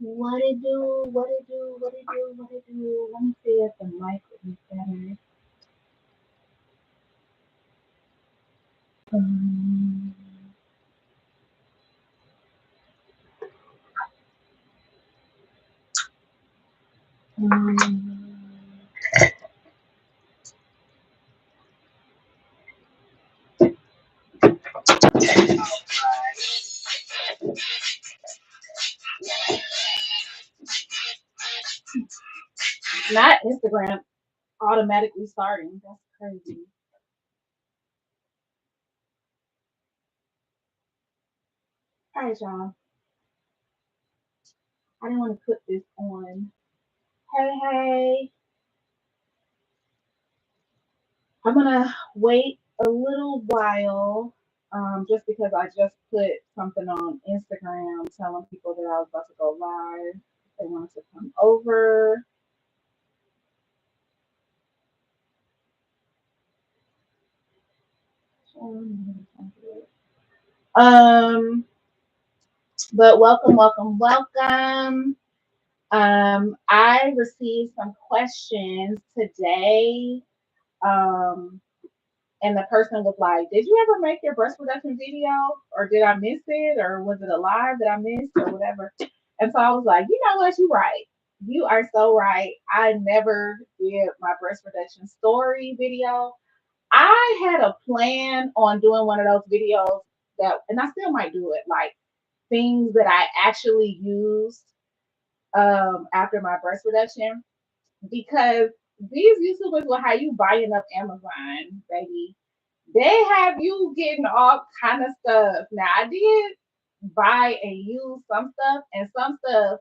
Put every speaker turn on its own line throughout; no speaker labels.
What it do? What it do? What it do? What it do? Let me see if the mic is better. Um, um, Not Instagram automatically starting. That's crazy. All right, y'all. I didn't want to put this on. Hey, hey. I'm gonna wait a little while, just because I just put something on Instagram telling people that I was about to go live. If they wanted to come over. Um, but welcome, welcome, welcome. I received some questions today. Um, and the person was like, "Did you ever make your breast reduction video, or did I miss it, or was it a live that I missed, or whatever?" And so I was like, "You know what? You're right. You are so right. I never did my breast reduction story video. I had a plan on doing one of those videos that, and I still might do it, like things that I actually used after my breast reduction, because these YouTubers will have you buying up Amazon, baby. They have you getting all kind of stuff. Now I did buy and use some stuff, and some stuff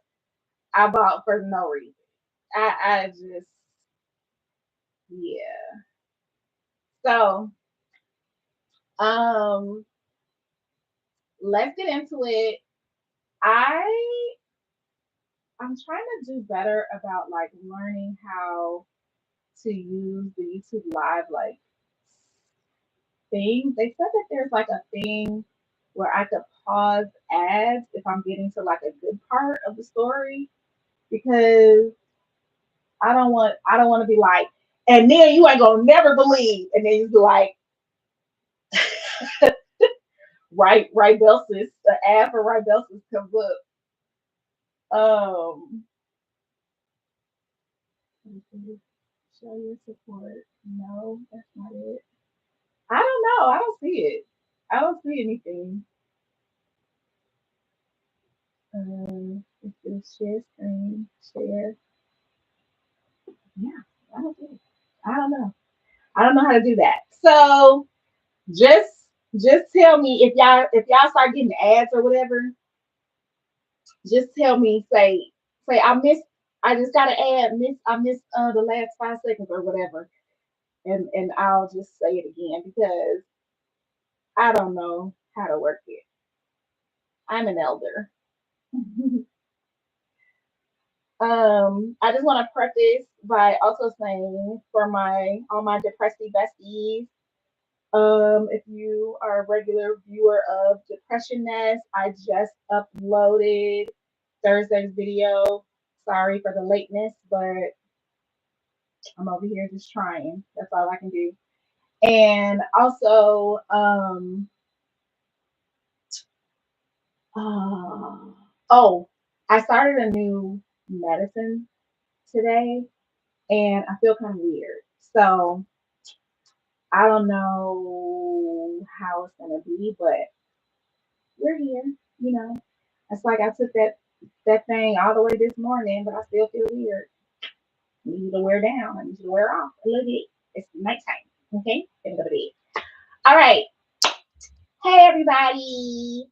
I bought for no reason. I just, yeah. So um let's get into it. I I'm trying to do better about like learning how to use the YouTube live like thing. They said that there's like a thing where I could pause ads if I'm getting to like a good part of the story, because I don't want to be like, and then you ain't gonna never believe, and then you be like, right Belsis, the ad for right Belsis comes up. Um, show your support. No, that's not it. I don't know. I don't see it. I don't see anything. It's just share screen, share. Yeah, I don't see it. I don't know. I don't know how to do that. So just just tell me if y'all start getting ads or whatever. Just tell me, say I missed. I just got to add miss. I missed the last 5 seconds or whatever, and I'll just say it again because I don't know how to work it. I'm an elder. I just want to preface by also saying for my all my depressy besties, if you are a regular viewer of Depression Nest, I just uploaded Thursday's video. Sorry for the lateness, but I'm over here just trying. That's all I can do. And also, uh, oh, I started a new medicine today, and I feel kind of weird. So I don't know how it's gonna be, but we're here. You know, it's like I took that thing all the way this morning, but I still feel weird. I need you to wear down. I need you to wear off a little bit. It's nighttime. Okay, gonna go to bed. All right. Hey everybody.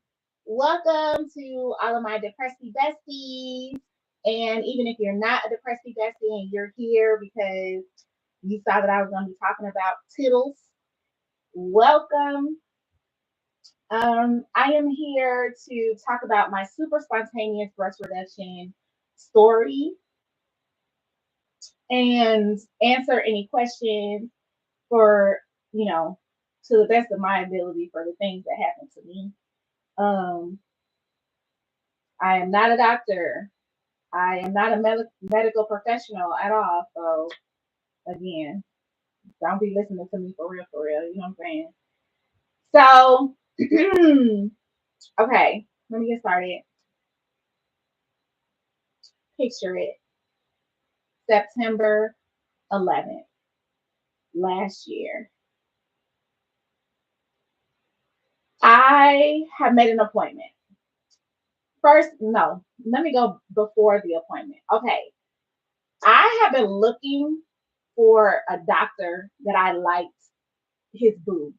Welcome to all of my depressy besties. And even if you're not a depressy bestie and you're here because you saw that I was gonna be talking about tittles, welcome. I am here to talk about my super spontaneous breast reduction story and answer any questions for, you know, to the best of my ability for the things that happened to me. Um, I am not a doctor. I am not a medical professional at all. So again, don't be listening to me for real, for real. You know what I'm saying? So, okay, let me get started. Picture it. September 11th, last year. I have made an appointment. First, no, let me go before the appointment. Okay, I have been looking for a doctor that I liked his boobs.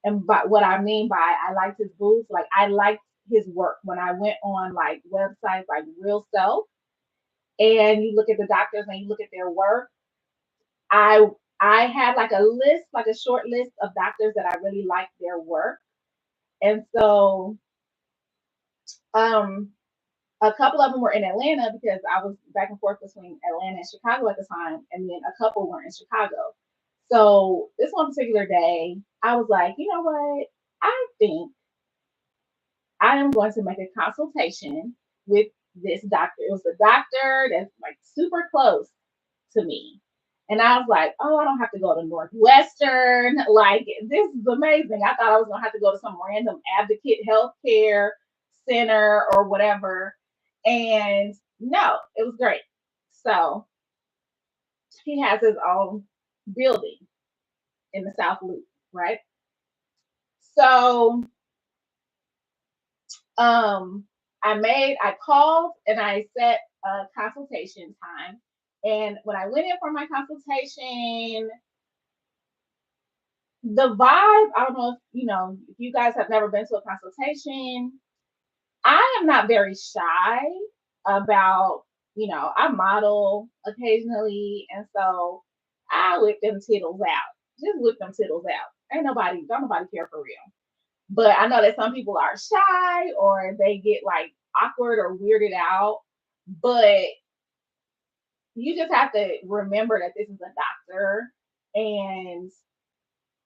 And but what I mean by I liked his boobs, like I liked his work when I went on like websites like Real Self and you look at the doctors and you look at their work. I I had like a list, like a short list of doctors that I really liked their work. And so um a couple of them were in Atlanta because I was back and forth between Atlanta and Chicago at the time, and then a couple were in Chicago. So this one particular day, I was like, you know what? I think I am going to make a consultation with this doctor. It was a doctor that's like super close to me. And I was like, oh, I don't have to go to Northwestern. Like, this is amazing. I thought I was going to have to go to some random advocate healthcare center or whatever. And no, it was great. So he has his own building in the South Loop, right? So um I called and I set a consultation time. And when I went in for my consultation, the vibe, I don't know if if you guys have never been to a consultation. I am not very shy about, I model occasionally, and so I whip them tittles out. Just whip them tittles out. Don't nobody care for real. But I know that some people are shy or they get like awkward or weirded out. But you just have to remember that this is a doctor. And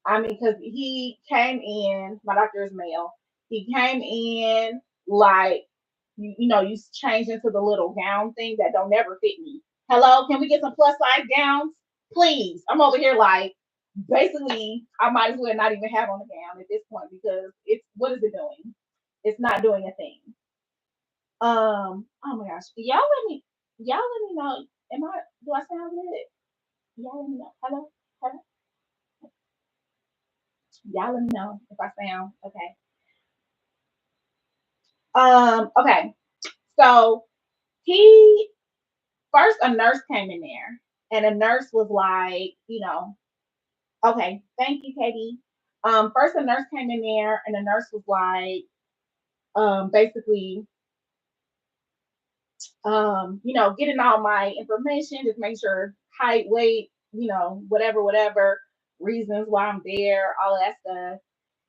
I mean, because he came in, my doctor is male. He came in like, you change into the little gown thing that don't never fit me. Hello, can we get some plus size gowns? Please. I'm over here like, basically, I might as well not even have on a gown at this point because what is it doing? It's not doing a thing. Oh my gosh. Y'all let me know. Do I sound good? Y'all let me know. Hello? Hello? Y'all let me know if I sound okay. Okay. So he first a nurse came in there and a nurse was like, okay, thank you, Katie. First a nurse came in there and the nurse was like, basically, getting all my information, just make sure height, weight, whatever, whatever, reasons why I'm there, all of that stuff,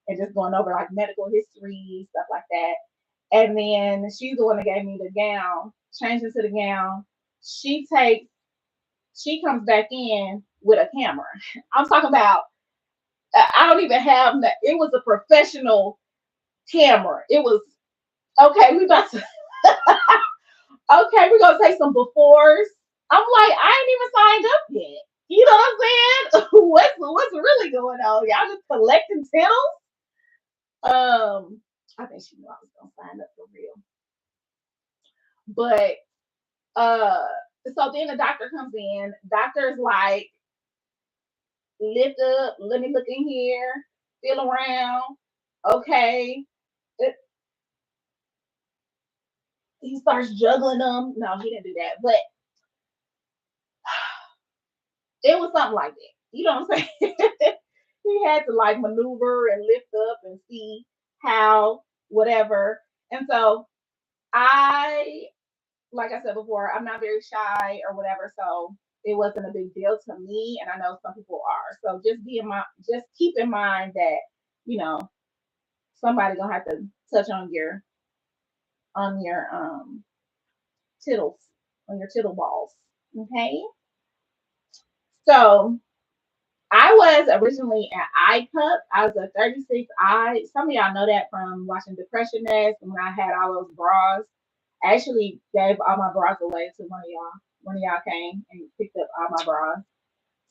and just going over like medical history, stuff like that. And then she's the one that gave me the gown, changed into the gown. She takes, she comes back in with a camera. I'm talking about, I don't even have that. It was a professional camera. It was, okay, we about to, okay, we're going to take some befores. I'm like, I ain't even signed up yet. You know what I'm saying? What's really going on? Y'all just collecting tittles? I think she knew I was gonna sign up for real. But uh so then the doctor comes in, doctor's like, lift up, let me look in here, feel around. Okay. It, he starts juggling them. No, he didn't do that, but it was something like that. You know what I'm saying? He had to like maneuver and lift up and see how, whatever. And so I, like I said before, I'm not very shy or whatever. So it wasn't a big deal to me. And I know some people are. So just keep in mind that, you know, somebody gonna have to touch on your tittles, on your tittle balls. Okay. So I was originally an I cup. I was a 36 I. Some of y'all know that from watching Depression Nest and when I had all those bras. I actually gave all my bras away to one of y'all. One of y'all came and picked up all my bras.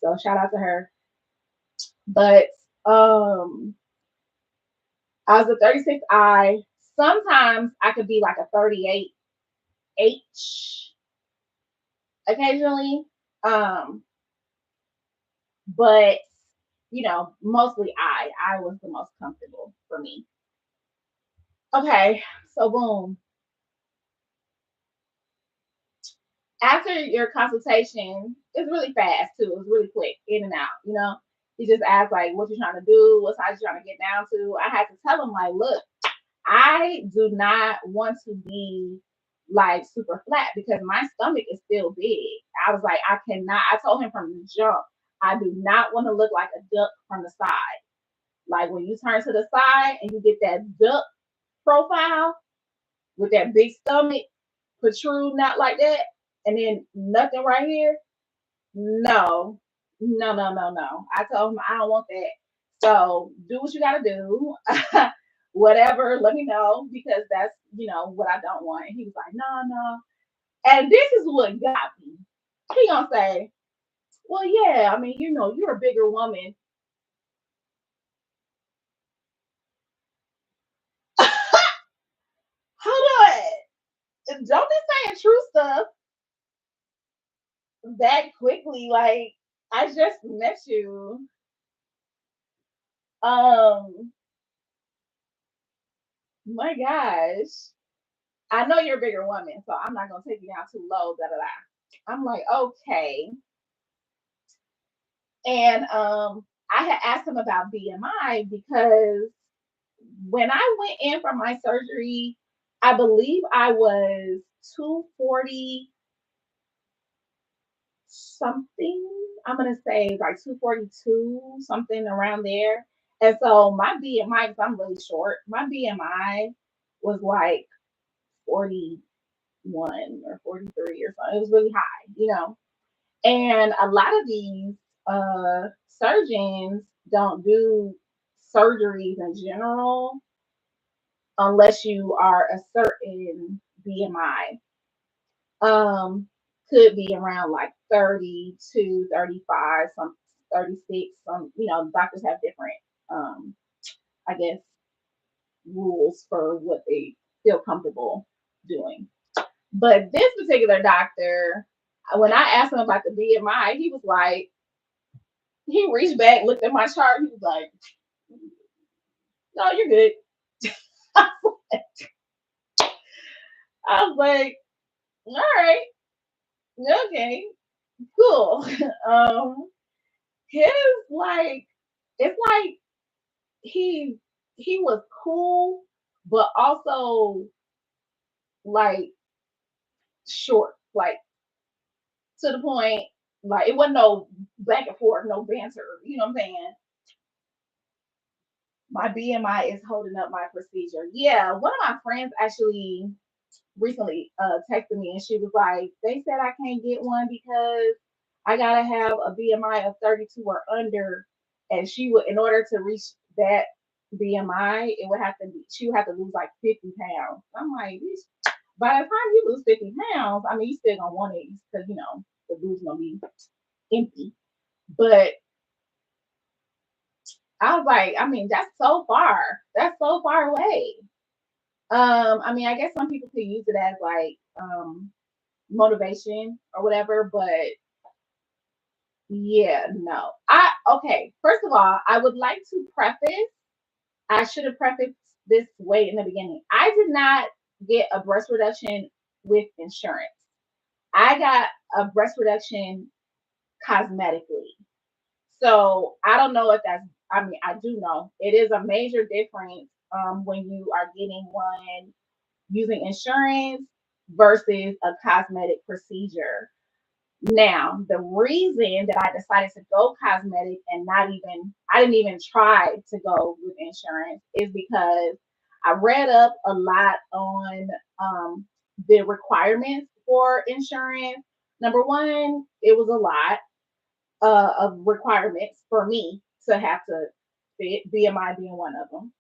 So shout out to her. But um I was a 36I. Sometimes I could be like a 38H occasionally. Um, but mostly I was the most comfortable for me. Okay, so boom. After your consultation, it's really fast too. It's really quick, in and out. He just asked like, what you trying to do, what size you trying to get down to. I had to tell him like, look, I do not want to be like super flat because my stomach is still big. I was like, I cannot. I told him from the jump, I do not want to look like a duck from the side. Like when you turn to the side and you get that duck profile with that big stomach protruding out like that, and then nothing right here. No, no, no, no, no. I told him I don't want that. So do what you gotta do. Whatever, let me know because that's what I don't want. And he was like, no, no. And this is what got me. He gonna say, well, yeah, I mean, you're a bigger woman. Hold on. Don't be saying true stuff that quickly. Like, I just met you. Um, my gosh. I know you're a bigger woman, so I'm not gonna take you down too low, da da da. I'm like, okay. And I had asked him about BMI because when I went in for my surgery, I believe I was 240 something. I'm gonna say like 242, something around there. And so my BMI, because I'm really short, my BMI was like 41 or 43 or something. It was really high. And a lot of these surgeons don't do surgeries in general unless you are a certain BMI. Um, could be around like 32, 35, some 36. Some, doctors have different, I guess, rules for what they feel comfortable doing. But this particular doctor, when I asked him about the BMI, he was like, he reached back, looked at my chart, he was like, no, you're good. I was like, all right, okay, cool. um, his like, it's like he he was cool, but also like short, like to the point. Like it wasn't no back and forth, no banter. You know what I'm saying? My BMI is holding up my procedure. Yeah, one of my friends actually recently texted me and she was like, they said I can't get one because I gotta have a BMI of 32 or under, and she would, in order to reach that BMI, it would have to be, she would have to lose like 50 pounds. I'm like, by the time you lose 50 pounds, I mean, you still gonna want it because the boob's gonna be empty. But I was like, I mean, that's so far. That's so far away. I mean, I guess some people could use it as like motivation or whatever, but yeah, no. Okay, first of all, I would like to preface, I should have prefaced this way in the beginning. I did not get a breast reduction with insurance. I got a breast reduction cosmetically. So I don't know if that's, I mean, I do know it is a major difference when you are getting one using insurance versus a cosmetic procedure. Now, the reason that I decided to go cosmetic and I didn't even try to go with insurance is because I read up a lot on the requirements for insurance. Number one, it was a lot of requirements for me to have to fit, BMI being one of them.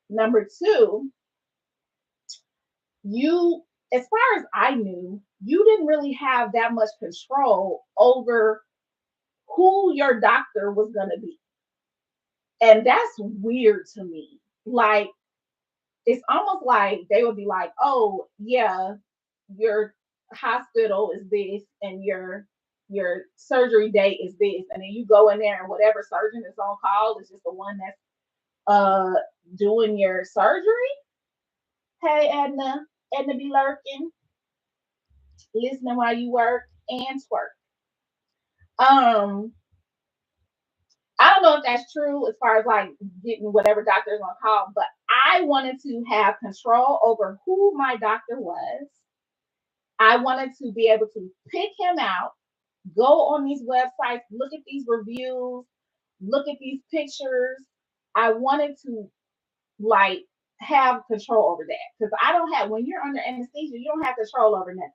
Number two, you as far as I knew, you didn't really have that much control over who your doctor was going to be. And that's weird to me. Like, it's almost like they would be like, oh, yeah, your hospital is this and your surgery date is this. And then you go in there and whatever surgeon is on call is just the one that's doing your surgery. Hey, Edna be lurking, listening while you work and twerk. Um, I don't know if that's true as far as like getting whatever doctor is on call, but I wanted to have control over who my doctor was. I wanted to be able to pick him out, go on these websites, look at these reviews, look at these pictures. I wanted to like have control over that because I don't have, when you're under anesthesia, you don't have control over nothing.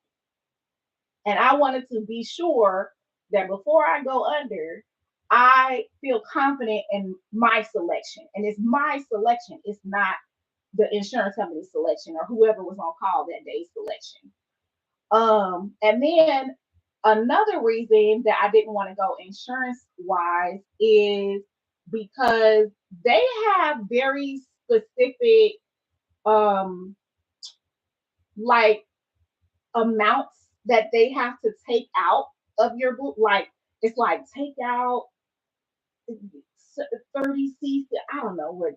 And I wanted to be sure that before I go under, I feel confident in my selection. And it's my selection. It's not the insurance company selection or whoever was on call that day selection. And then another reason that I didn't want to go insurance wise is because they have very specific um like amounts that they have to take out of your book. Like it's like take out 30 cc. I don't know what,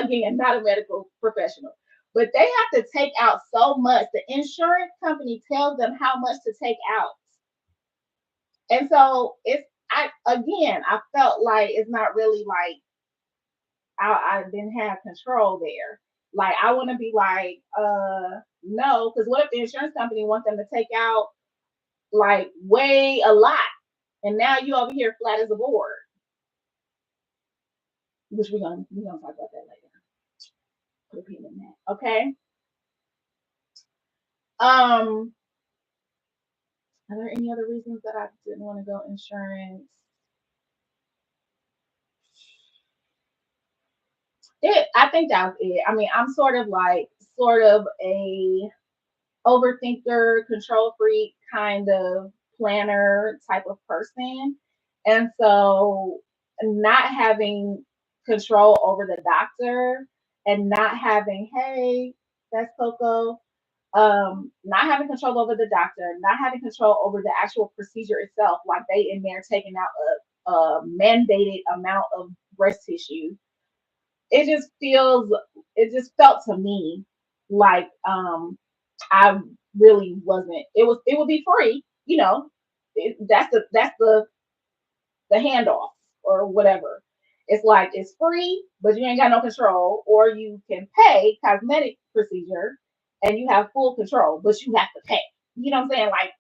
again, not a medical professional, but they have to take out so much. The insurance company tells them how much to take out. And so I felt like it's not really like I didn't have control there. Like I want to be like, no, because what if the insurance company wants them to take out like way a lot, and now you over here flat as a board, which we're gonna talk about that later. Put a pin in that, okay? Um, are there any other reasons that I didn't want to go insurance? I think that was it. I mean, I'm sort of a overthinker, control freak kind of planner type of person. And so not having control over the doctor and not having, hey, that's Coco, not having control over the doctor, not having control over the actual procedure itself, like they in there taking out a mandated amount of breast tissue. It just feels, it just felt to me like I really wasn't. It would be free, that's the handoff or whatever. It's like it's free, but you ain't got no control, or you can pay cosmetic procedure and you have full control, but you have to pay. You know what I'm saying? Like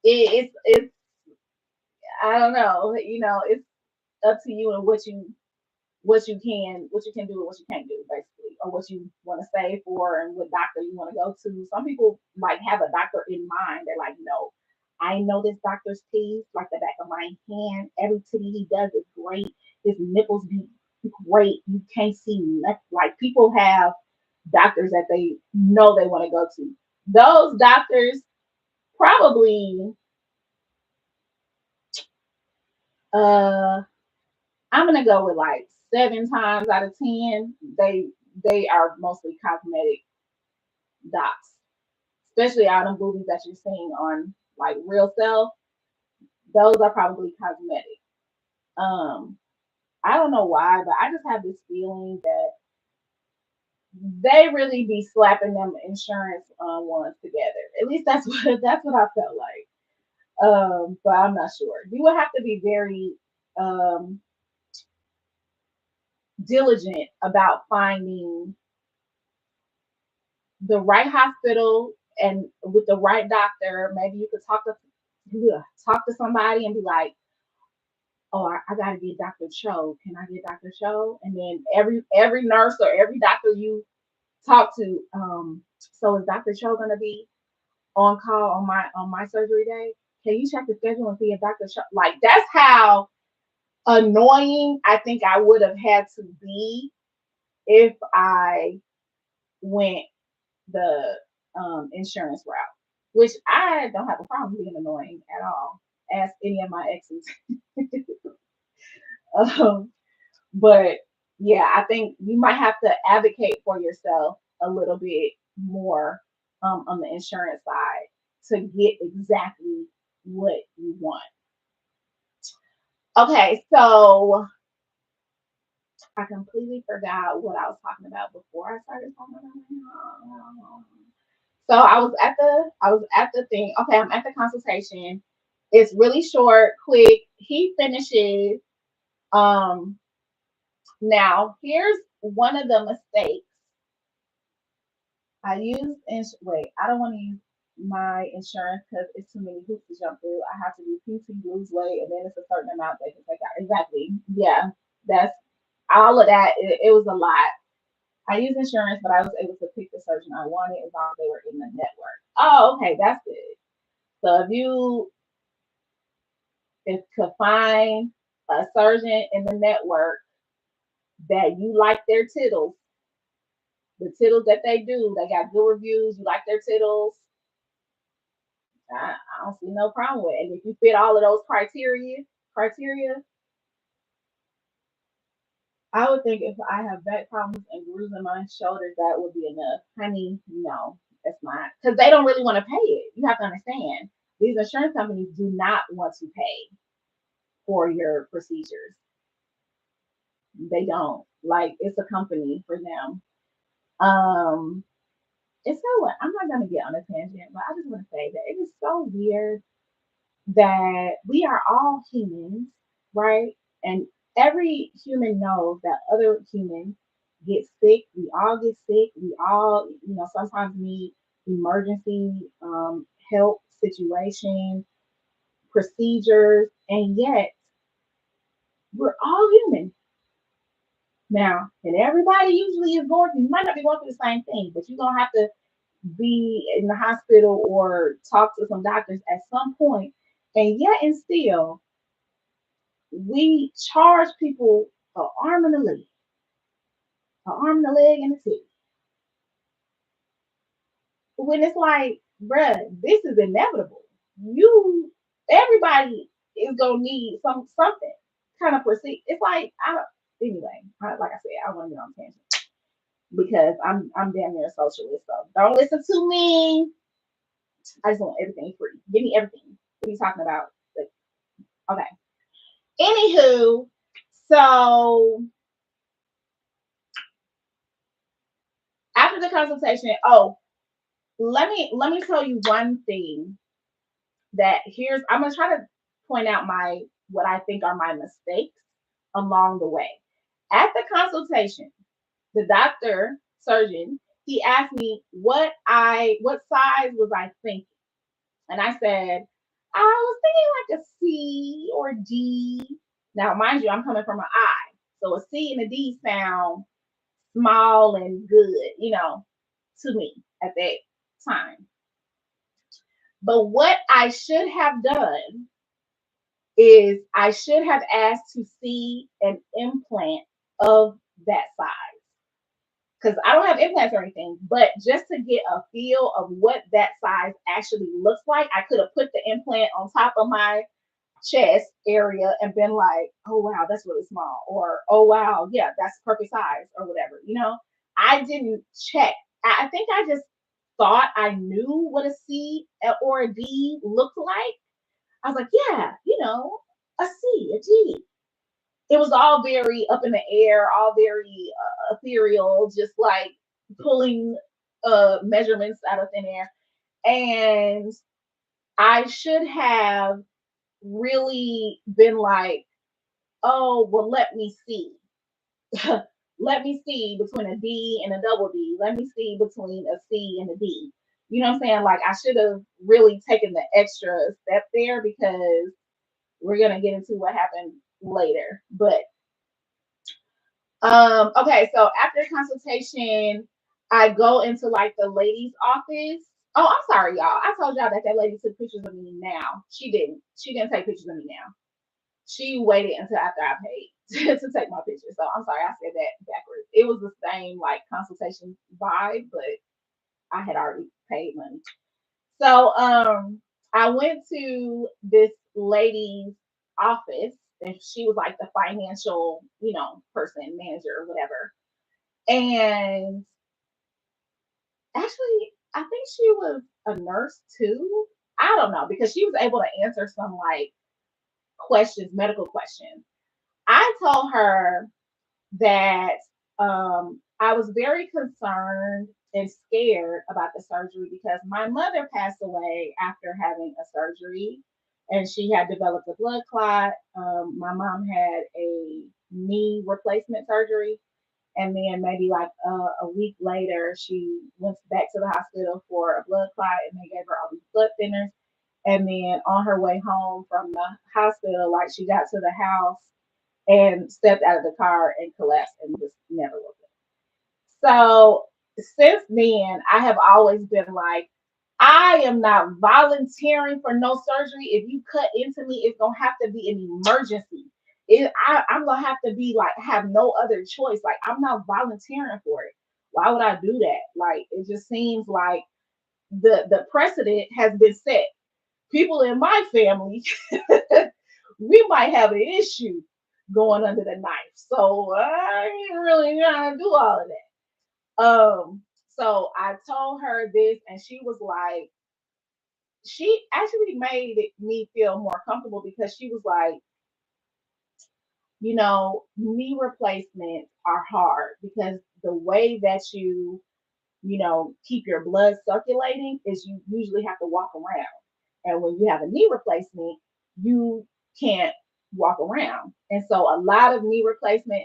it's I don't know. It's up to you and what you can do and what you can't do, basically, or what you want to save for and what doctor you want to go to. Some people like have a doctor in mind. They're like, no, I know this doctor's teeth like the back of my hand. Every titty he does is great. His nipples be great. You can't see nothing. Like people have doctors that they know they want to go to. Those doctors probably uh I'm gonna go with like 7 times out of 10, they are mostly cosmetic docs, especially out of movies that you're seeing on like Real Self. Those are probably cosmetic. Um, I don't know why, but I just have this feeling that they really be slapping them insurance ones together. At least that's what I felt like. But I'm not sure. You would have to be very um diligent about finding the right hospital and with the right doctor. Maybe you could talk to somebody and be like, "Oh, I gotta get Dr. Cho. Can I get Dr. Cho?" And then every nurse or every doctor you talk to, so is Dr. Cho gonna be on call on my surgery day? Can you check the schedule and see if Dr. Cho, like that's how annoying I think I would have had to be if I went the insurance route, which I don't have a problem being annoying at all. Ask any of my exes. um, but yeah, I think you might have to advocate for yourself a little bit more on the insurance side to get exactly what you want. Okay, so I completely forgot what I was talking about before I started talking about it. So I was at the thing. Okay, I'm at the consultation. It's really short, quick. He finishes. Um, Now here's one of the mistakes I use. Wait, I don't want to use my insurance because it's too many hoops to jump through. I have to do PT, lose weight, and then it's a certain amount they can take out. Exactly. Yeah, that's all of that. It was a lot. I use insurance, but I was able to pick the surgeon I wanted as long as they were in the network. Oh, okay, that's good. So if could find a surgeon in the network that you like their tittles, the tittles that they do, they got good reviews, you like their tittles, I don't see no problem with it. And if you fit all of those criteria, I would think if I have back problems and grooves in my shoulders, that would be enough. Honey, no, that's not. Because they don't really want to pay it. You have to understand. These insurance companies do not want to pay for your procedures. They don't. Like it's a company for them. Um, and so what? I'm not gonna get on a tangent, but I just want to say that it is so weird that we are all humans, right? And every human knows that other humans get sick. We all get sick. We all, sometimes need emergency help situations, procedures, and yet we're all human. Now, and everybody usually is going through, you might not be going through the same thing, but you're going to have to be in the hospital or talk to some doctors at some point. And yet, and still, we charge people an arm and a leg, an arm and a leg and a tooth. When it's like, bruh, this is inevitable. You, everybody is gonna need something kind of proceed. It's like I don't. Anyway, like I said, I want to get on tangent because I'm damn near a socialist. So don't listen to me. I just want everything free. Give me everything. What are you talking about? Like, okay. Anywho, so after the consultation, oh, let me tell you one thing that here's I'm gonna try to point out my what I think are my mistakes along the way. At the consultation, the doctor surgeon he asked me what size was I thinking, and I said I was thinking like a C or D. Now, mind you, I'm coming from an I, so a C and a D sound small and good, to me at that time. But what I should have done is I should have asked to see an implant of that size. Because I don't have implants or anything, but just to get a feel of what that size actually looks like, I could have put the implant on top of my chest area and been like, oh wow, that's really small, or oh wow, yeah, that's perfect size, or whatever. I didn't check. I think I just thought I knew what a C or a D looked like. I was like, yeah, a C, a G. It was all very up in the air, all very ethereal, just like pulling measurements out of thin air. And I should have really been like, oh, well, let me see. Let me see between a D and a double D. Let me see between a C and a D. You know what I'm saying? Like, I should have really taken the extra step there because we're going to get into what happened later. But, okay, so after consultation, I go into like the lady's office. Oh, I'm sorry, y'all. I told y'all that lady took pictures of me now. She didn't. She didn't take pictures of me now. She waited until after I paid to take my picture. So I'm sorry, I said that backwards. It was the same like consultation vibe, but I had already paid money. So I went to this lady's office, and she was like the financial, person, manager or whatever. And actually, I think she was a nurse too. I don't know, because she was able to answer some like questions, medical questions. I told her that I was very concerned and scared about the surgery because my mother passed away after having a surgery, and she had developed a blood clot. My mom had a knee replacement surgery, and then maybe like a week later, she went back to the hospital for a blood clot, and they gave her all these blood thinners. And then on her way home from the hospital, like she got to the house and stepped out of the car and collapsed and just never looked up. So since then, I have always been like, I am not volunteering for no surgery. If you cut into me, it's gonna have to be an emergency. I'm gonna have to be like have no other choice. Like I'm not volunteering for it. Why would I do that? Like it just seems like the precedent has been set. People in my family, we might have an issue going under the knife. So I ain't really gonna do all of that. So I told her this, and she was like, she actually made me feel more comfortable because she was like, knee replacements are hard because the way that keep your blood circulating is you usually have to walk around. And when you have a knee replacement, you can't walk around. And so a lot of knee replacement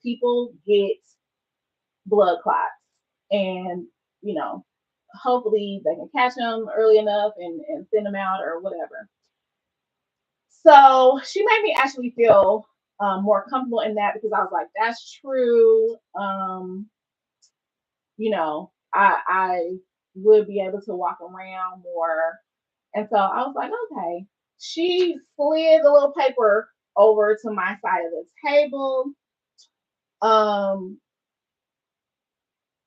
people get blood clots. And, you know, hopefully they can catch them early enough and thin them out or whatever. So she made me actually feel more comfortable in that because I was like, that's true. I would be able to walk around more. And so I was like, okay. She slid the little paper over to my side of the table. Um,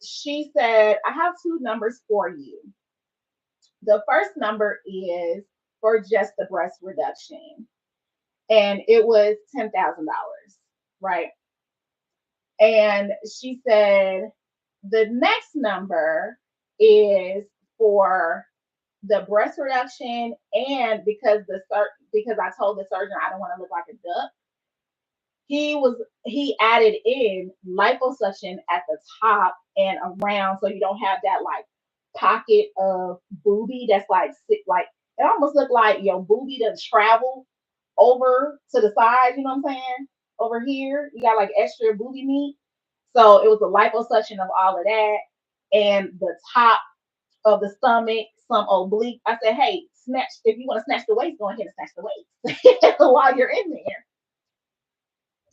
she said, I have two numbers for you. The first number is for just the breast reduction, and it was $10,000, right? And she said, the next number is for the breast reduction, and because I told the surgeon I don't want to look like a duck, he added in liposuction at the top and around, so you don't have that like pocket of boobie that's like like it almost looked like your boobie doesn't travel over to the side. You know what I'm saying? Over here, you got like extra boobie meat. So it was a liposuction of all of that, and the top of the stomach, some oblique. I said, hey, snatch if you want to snatch the waist, go ahead and snatch the waist while you're in there,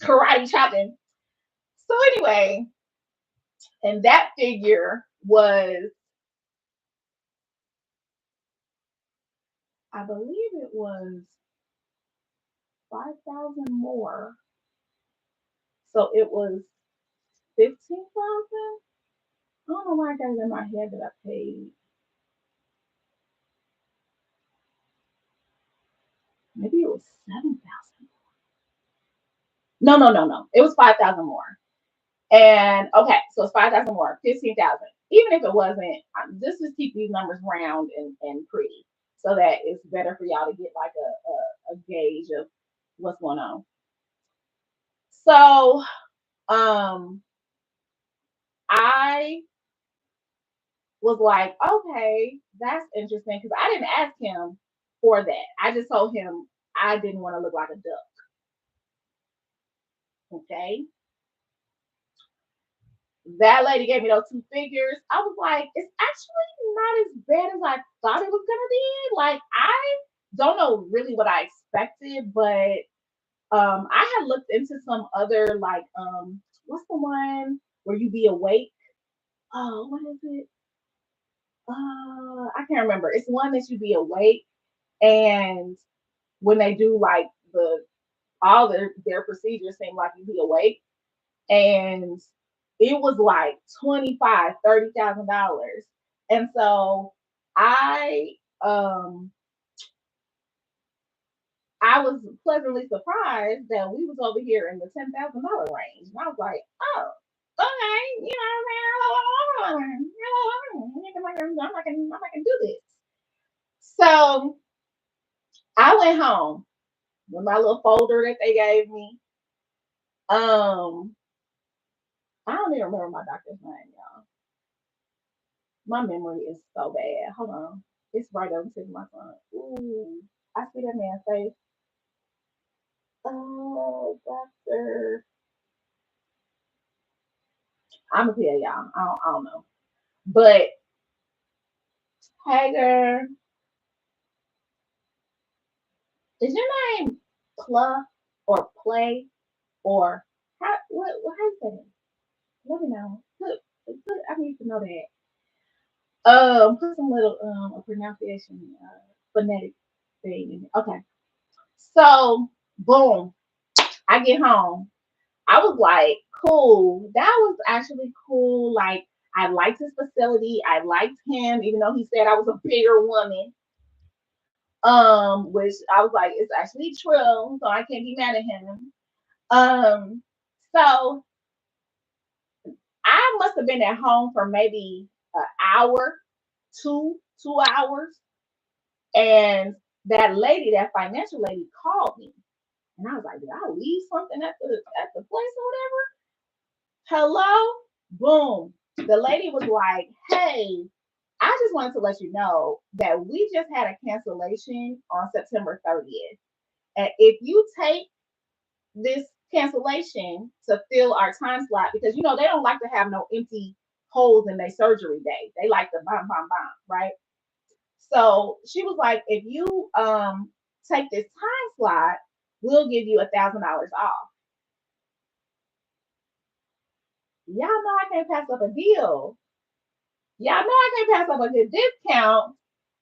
karate chopping. So anyway, and that figure was, I believe it was 5,000 more. So it was 15,000. I don't know why I got it in my head that I paid. Maybe it was 7,000. No, no, no, no. It was 5,000 more. And okay, so it's 5,000 more, 15,000. Even if it wasn't, just keep these numbers round and pretty so that it's better for y'all to get like a gauge of what's going on. So um I was like, okay, that's interesting because I didn't ask him for that. I just told him I didn't want to look like a duck. Okay. That lady gave me those two figures. I was like, it's actually not as bad as I thought it was gonna be. Like I don't know really what I expected, but I had looked into some other like what's the one where you be awake? Oh, what is it? I can't remember. It's one that you be awake, and when they do like all their procedures seem like you be awake, and it was like 25, $30,000, And so I um I was pleasantly surprised that we was over here in the $10,000 range. And I was like, oh, okay, you know, I'm not gonna do this. So I went home with my little folder that they gave me. Um, I don't even remember my doctor's name, y'all. My memory is so bad. Hold on. It's right over to my phone. Ooh, I see that man's face. Oh, doctor. I'm gonna tell y'all. I don't know. But Hager, is your name Pla or Play or how you say it? Let me know. I need to know that. Put some little a pronunciation phonetic thing in it. Okay. So boom, I get home. I was like, cool. That was actually cool. Like I liked his facility. I liked him, even though he said I was a bigger woman. Which I was like, it's actually true, so I can't be mad at him. Um, so I must have been at home for maybe an hour, 2 hours, and that lady, that financial lady, called me, and I was like, did I leave something at the place or whatever? Hello, boom. The lady was like, hey, I just wanted to let you know that we just had a cancellation on September 30th. And if you take this cancellation to fill our time slot, because they don't like to have no empty holes in their surgery day. They like to bomb, bomb, bomb, right? So she was like, if you take this time slot, we'll give you $1,000 off. Y'all know I can't pass up a deal. Y'all know I can't pass up a good discount.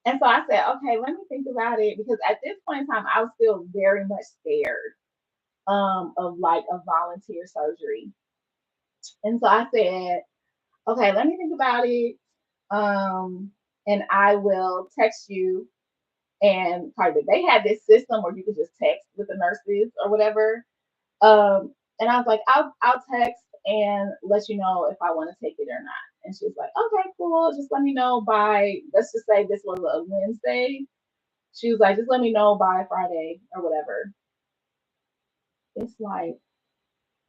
And so I said, okay, let me think about it, because at this point in time, I was still very much scared of like a volunteer surgery. And so I said, okay, let me think about it. Um, and I will text you and kind of they had this system where you could just text with the nurses or whatever. And I was like, I'll text and let you know if I want to take it or not. And she was like, okay, cool. Just let me know by, let's just say this was a Wednesday. She was like, just let me know by Friday or whatever. It's like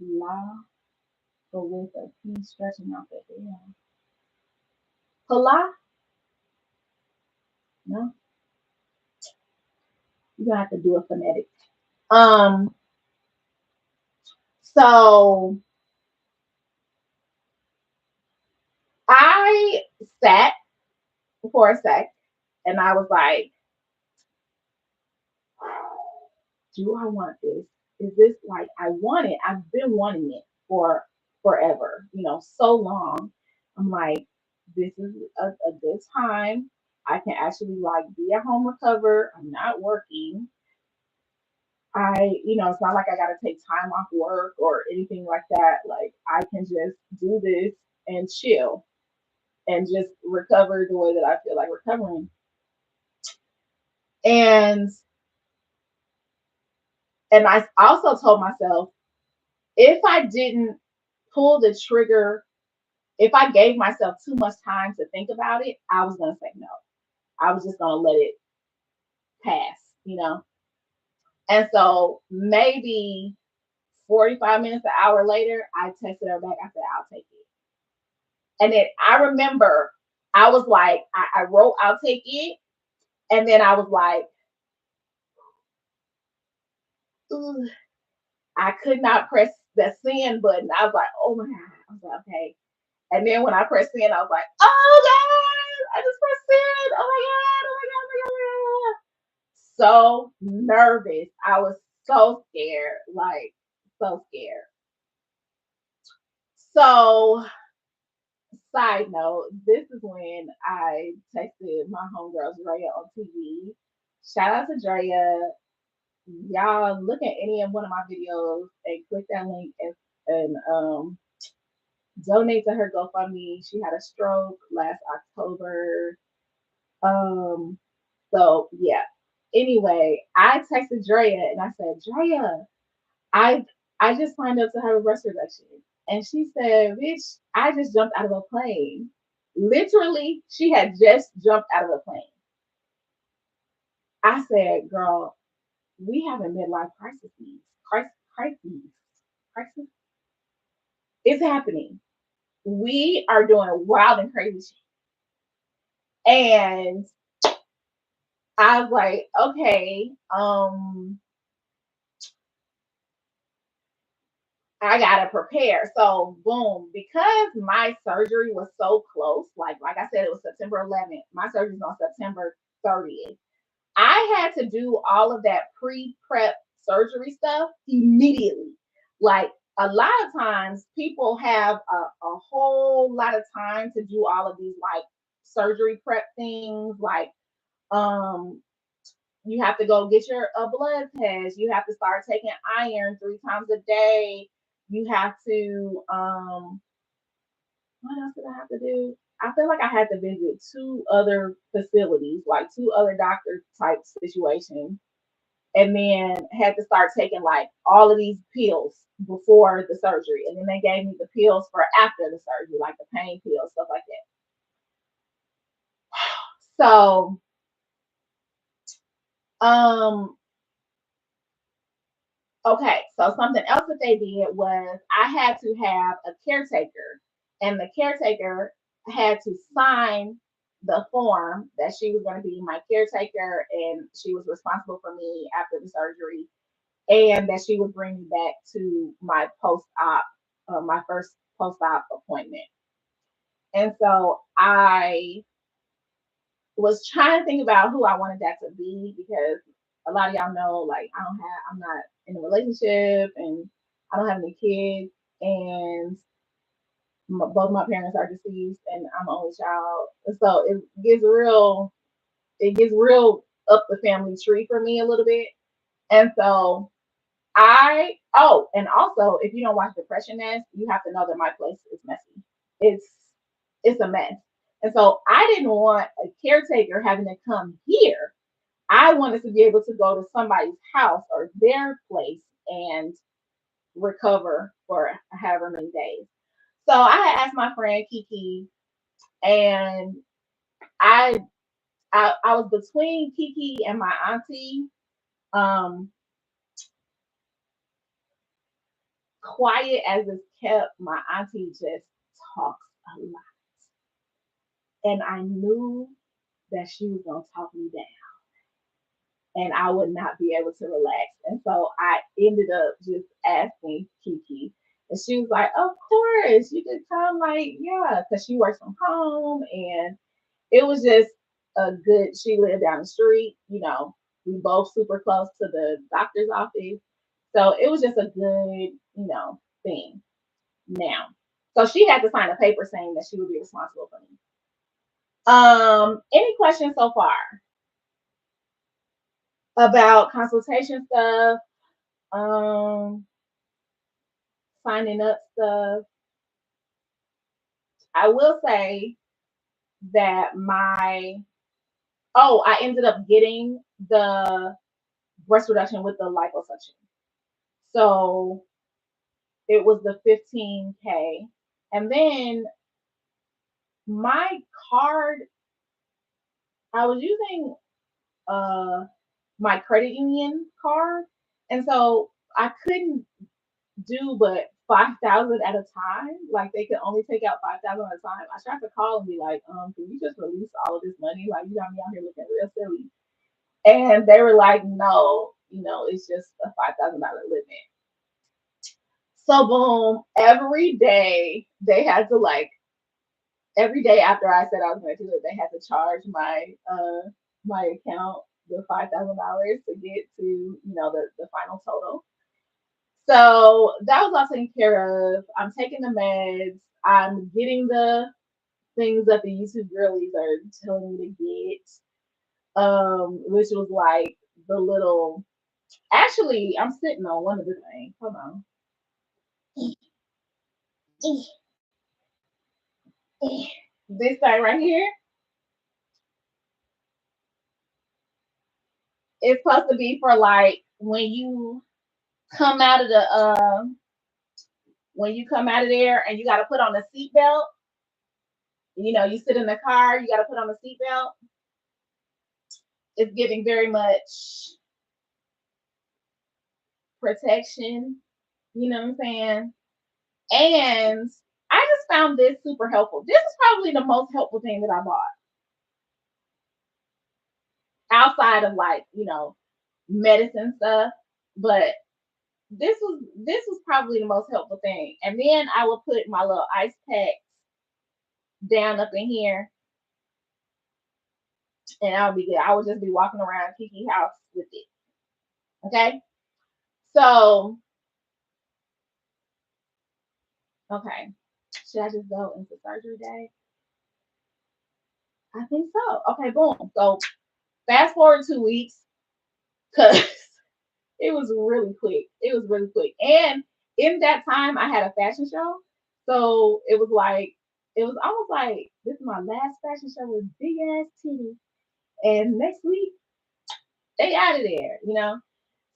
la, but with a P stretching out the L. Pala? No, you're gonna have to do a phonetic. Um, so I sat for a sec and I was like, do I want this? Is this like I want it? I've been wanting it for forever, so long. I'm like, this is a good time. I can actually like be at home, recover. I'm not working. It's not like I got to take time off work or anything like that. Like I can just do this and chill and just recover the way that I feel like recovering. And I also told myself, if I didn't pull the trigger, if I gave myself too much time to think about it, I was gonna say no. I was just gonna let it pass. And so maybe 45 minutes, an hour later, I texted her back. I said, I'll take it. And then I remember I was like, I wrote, I'll take it. And then I was like, ooh, I could not press the send button. I was like, oh my God. I was like, okay. And then when I pressed send, I was like, oh God, I just pressed send. Oh my God, oh my God, oh my God. So nervous. I was so scared, like so scared. So, side note, this is when I texted my homegirl Drea on TV. Shout out to Drea. Y'all look at any of one of my videos and click that link and donate to her GoFundMe. She had a stroke last October. Um, so yeah. Anyway, I texted Drea and I said, Drea, I I just signed up to have a breast reduction. And she said, bitch, I just jumped out of a plane. Literally, she had just jumped out of a plane. I said, girl, we have a midlife crisis. Crisis. Crisis. It's happening. We are doing wild and crazy shit. And I was like, okay, I gotta prepare. So boom, because my surgery was so close, like I said, it was September 11th. My surgery's on September 30th. I had to do all of that pre-prep surgery stuff immediately. Like a lot of times people have a whole lot of time to do all of these like surgery prep things, like um you have to go get your blood test. You have to start taking iron 3 times a day. You have to what else did I have to do? I feel like I had to visit 2 other facilities, like 2 other doctor type situations, and then had to start taking like all of these pills before the surgery. And then they gave me the pills for after the surgery, like the pain pills, stuff like that. So um okay, so something else that they did was I had to have a caretaker, and the caretaker had to sign the form that she was going to be my caretaker and she was responsible for me after the surgery, and that she would bring me back to my post op, my first post op appointment. And so I was trying to think about who I wanted that to be because a lot of y'all know, like, I'm not in a relationship and I don't have any kids, and both my parents are deceased, and I'm an only child. So it gets real up the family tree for me a little bit. And so and also, if you don't watch Depression Nest, you have to know that my place is messy. It's it's a mess. And so I didn't want a caretaker having to come here. I wanted to be able to go to somebody's house or their place and recover for however many days. So I had asked my friend Kiki, and I I was between Kiki and my auntie. Um, quiet as it's kept, my auntie just talks a lot, and I knew that she was gonna talk me down and I would not be able to relax. And so I ended up just asking Kiki. And she was like, of course, you could come, like, yeah, because she works from home. And it was just she lived down the street, we both super close to the doctor's office. So it was just a good, thing now. So she had to sign a paper saying that she would be responsible for me. Any questions so far about consultation stuff? Um, Signing up stuff. I will say that I ended up getting the breast reduction with the liposuction. So it was the 15K. And then my card, I was using uh my credit union card. And so I couldn't do but 5,000 at a time. Like they could only take out 5,000 at a time. I tried to call and be like, can you just release all of this money? Like you got me out here looking real silly. And they were like, no, it's just a $5,000 limit. So boom, every day after I said I was gonna do it, they had to charge my account the $5,000 to get to, the final total. So that was all taken care of. I'm taking the meds. I'm getting the things that the YouTube girlies are telling me to get, which was like the little. Actually, I'm sitting on one of the things. Hold on. This thing right here is supposed to be for like come out of the when you come out of there and you got to put on a seatbelt. You sit in the car, you got to put on a seatbelt. It's giving very much protection. You know what I'm saying? And I just found this super helpful. This is probably the most helpful thing that I bought outside of like, medicine stuff. But this was probably the most helpful thing. And then I will put my little ice pack down up in here and I'll be good. I would just be walking around Kiki house with it. Okay. So, okay. Should I just go into surgery day? I think so. Okay, boom. So fast forward 2 weeks because it was really quick. It was really quick. And in that time I had a fashion show. So it was almost like this is my last fashion show with big ass titties. And next week they out of there.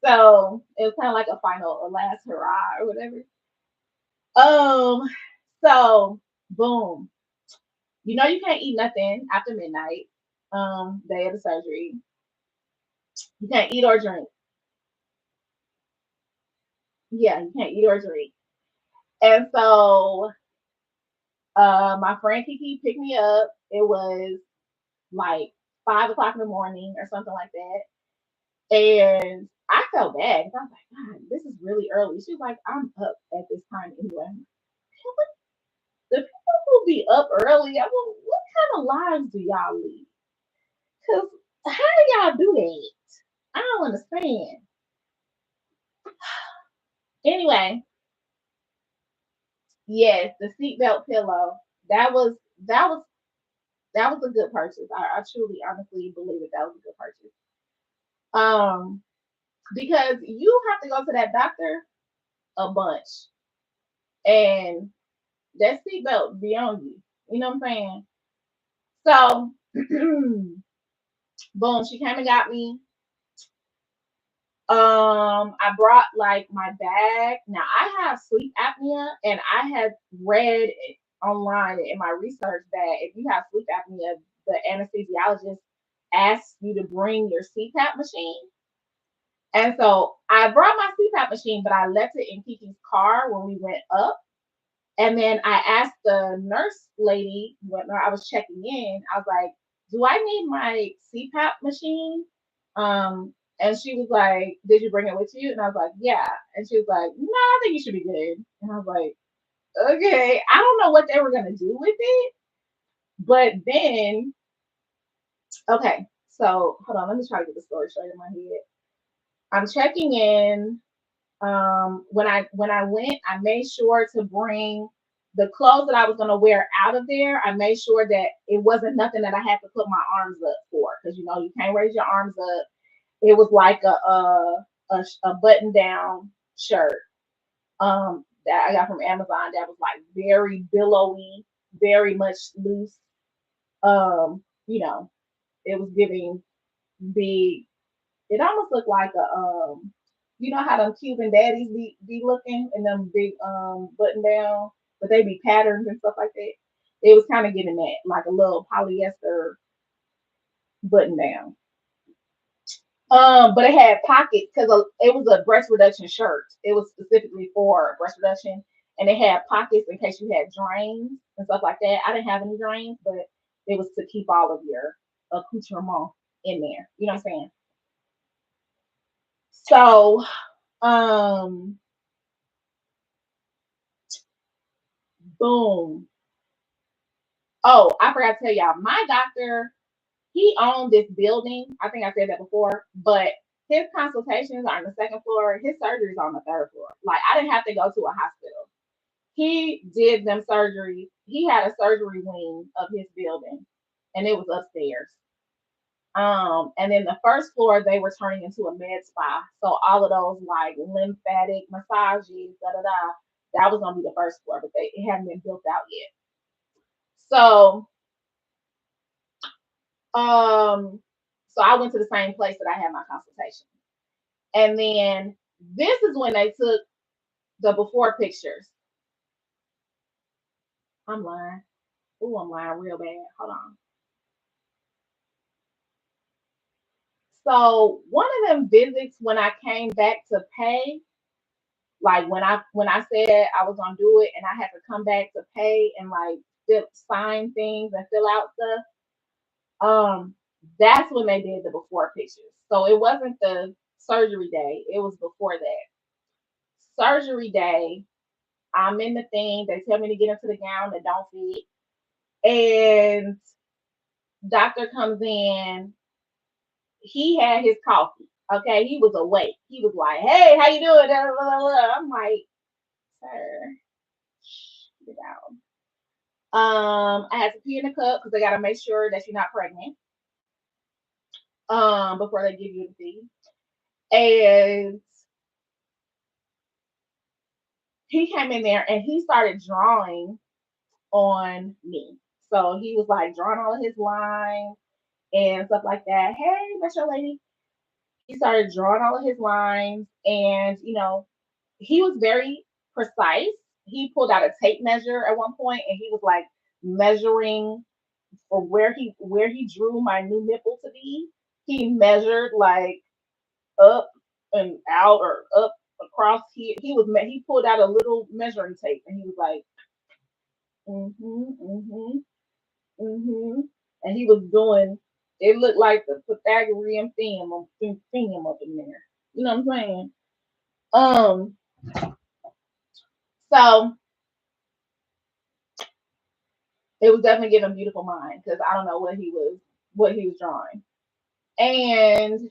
So it was kind of like a final, a last hurrah or whatever. Um, so boom. You can't eat nothing after midnight, day of the surgery. You can't eat or drink. Yeah, you can't eat or drink. And so my friend Kiki picked me up. It was like 5 o'clock in the morning or something like that. And I felt bad because I was like, God, this is really early. She was like, I'm up at this time anyway. The people who be up early, I mean, what kind of lives do y'all lead? Because how do y'all do that? I don't understand. Anyway, yes, the seatbelt pillow. That was that was that was a good purchase. I truly, honestly believe that was a good purchase. Um, because you have to go to that doctor a bunch, and that seatbelt be on you. You know what I'm saying? So, boom, she came and got me. I brought like my bag. Now I have sleep apnea, and I have read online in my research that if you have sleep apnea, the anesthesiologist asks you to bring your CPAP machine. And so I brought my CPAP machine, but I left it in Kiki's car when we went up. And then I asked the nurse lady when I was checking in, I was like, do I need my CPAP machine? And she was like, did you bring it with you? And I was like, yeah. And she was like, no, I think you should be good. And I was like, okay. I don't know what they were going to do with it. But then, okay. So hold on. Let me try to get the story straight in my head. I'm checking in. When I went, I made sure to bring the clothes that I was gonna wear out of there. I made sure that it wasn't nothing that I had to put my arms up for, because you can't raise your arms up. It was like a button down shirt that I got from Amazon that was like very billowy, very much loose. You know, it was giving big. It almost looked like how them Cuban daddies be looking and them big button down, but they be patterns and stuff like that. It was kind of giving that like a little polyester button down. But it had pockets because it was a breast reduction shirt. It was specifically for breast reduction, and it had pockets in case you had drains and stuff like that. I didn't have any drains, but it was to keep all of your accoutrement in there. You know what I'm saying? So, um, boom. Oh, I forgot to tell y'all, my doctor, he owned this building. I think I said that before, but his consultations are on the second floor. His surgery is on the third floor. Like I didn't have to go to a hospital. He did them surgery. He had a surgery wing of his building, and it was upstairs. And then the first floor they were turning into a med spa. So all of those like lymphatic massages, da da da, that was gonna be the first floor, but it hadn't been built out yet. So, so I went to the same place that I had my consultation. And then this is when they took the before pictures. I'm lying. Oh, I'm lying real bad. Hold on. So one of them visits when I came back to pay, like when I said I was gonna do it and I had to come back to pay and like sign things and fill out stuff, that's when they did the before pictures. So it wasn't the surgery day, it was before that. Surgery day, I'm in the thing, they tell me to get into the gown that don't fit, and doctor comes in, he had his coffee. Okay, he was awake. He was like, "Hey, how you doing?" I'm like, "Sir, get down." I had to pee in the cup because they got to make sure that you're not pregnant. Before they give you the fee. And he came in there and he started drawing on me. So he was like drawing all of his lines and stuff like that. Hey, that's your lady. He started drawing all of his lines, and he was very precise. He pulled out a tape measure at one point, and he was like measuring for where he drew my new nipple to be. He measured like up and out or up across. He pulled out a little measuring tape, and he was like, mm-hmm, mm-hmm, and he was doing. It looked like the Pythagorean theme up in there. You know what I'm saying? Um, so it was definitely giving a beautiful mind because I don't know what he was drawing. And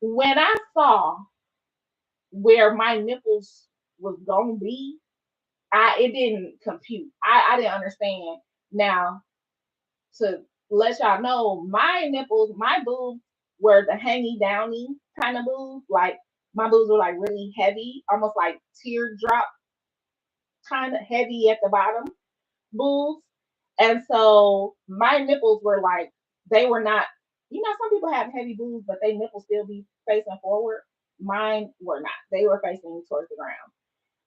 when I saw where my nipples was gonna be, it didn't compute. I didn't understand. Now, to let y'all know, my nipples, my boobs were the hangy downy kind of boobs. Like my boobs were like really heavy, almost like teardrop kind of heavy at the bottom boobs. And so my nipples were like, they were not, some people have heavy boobs, but they nipples still be facing forward. Mine were not. They were facing towards the ground.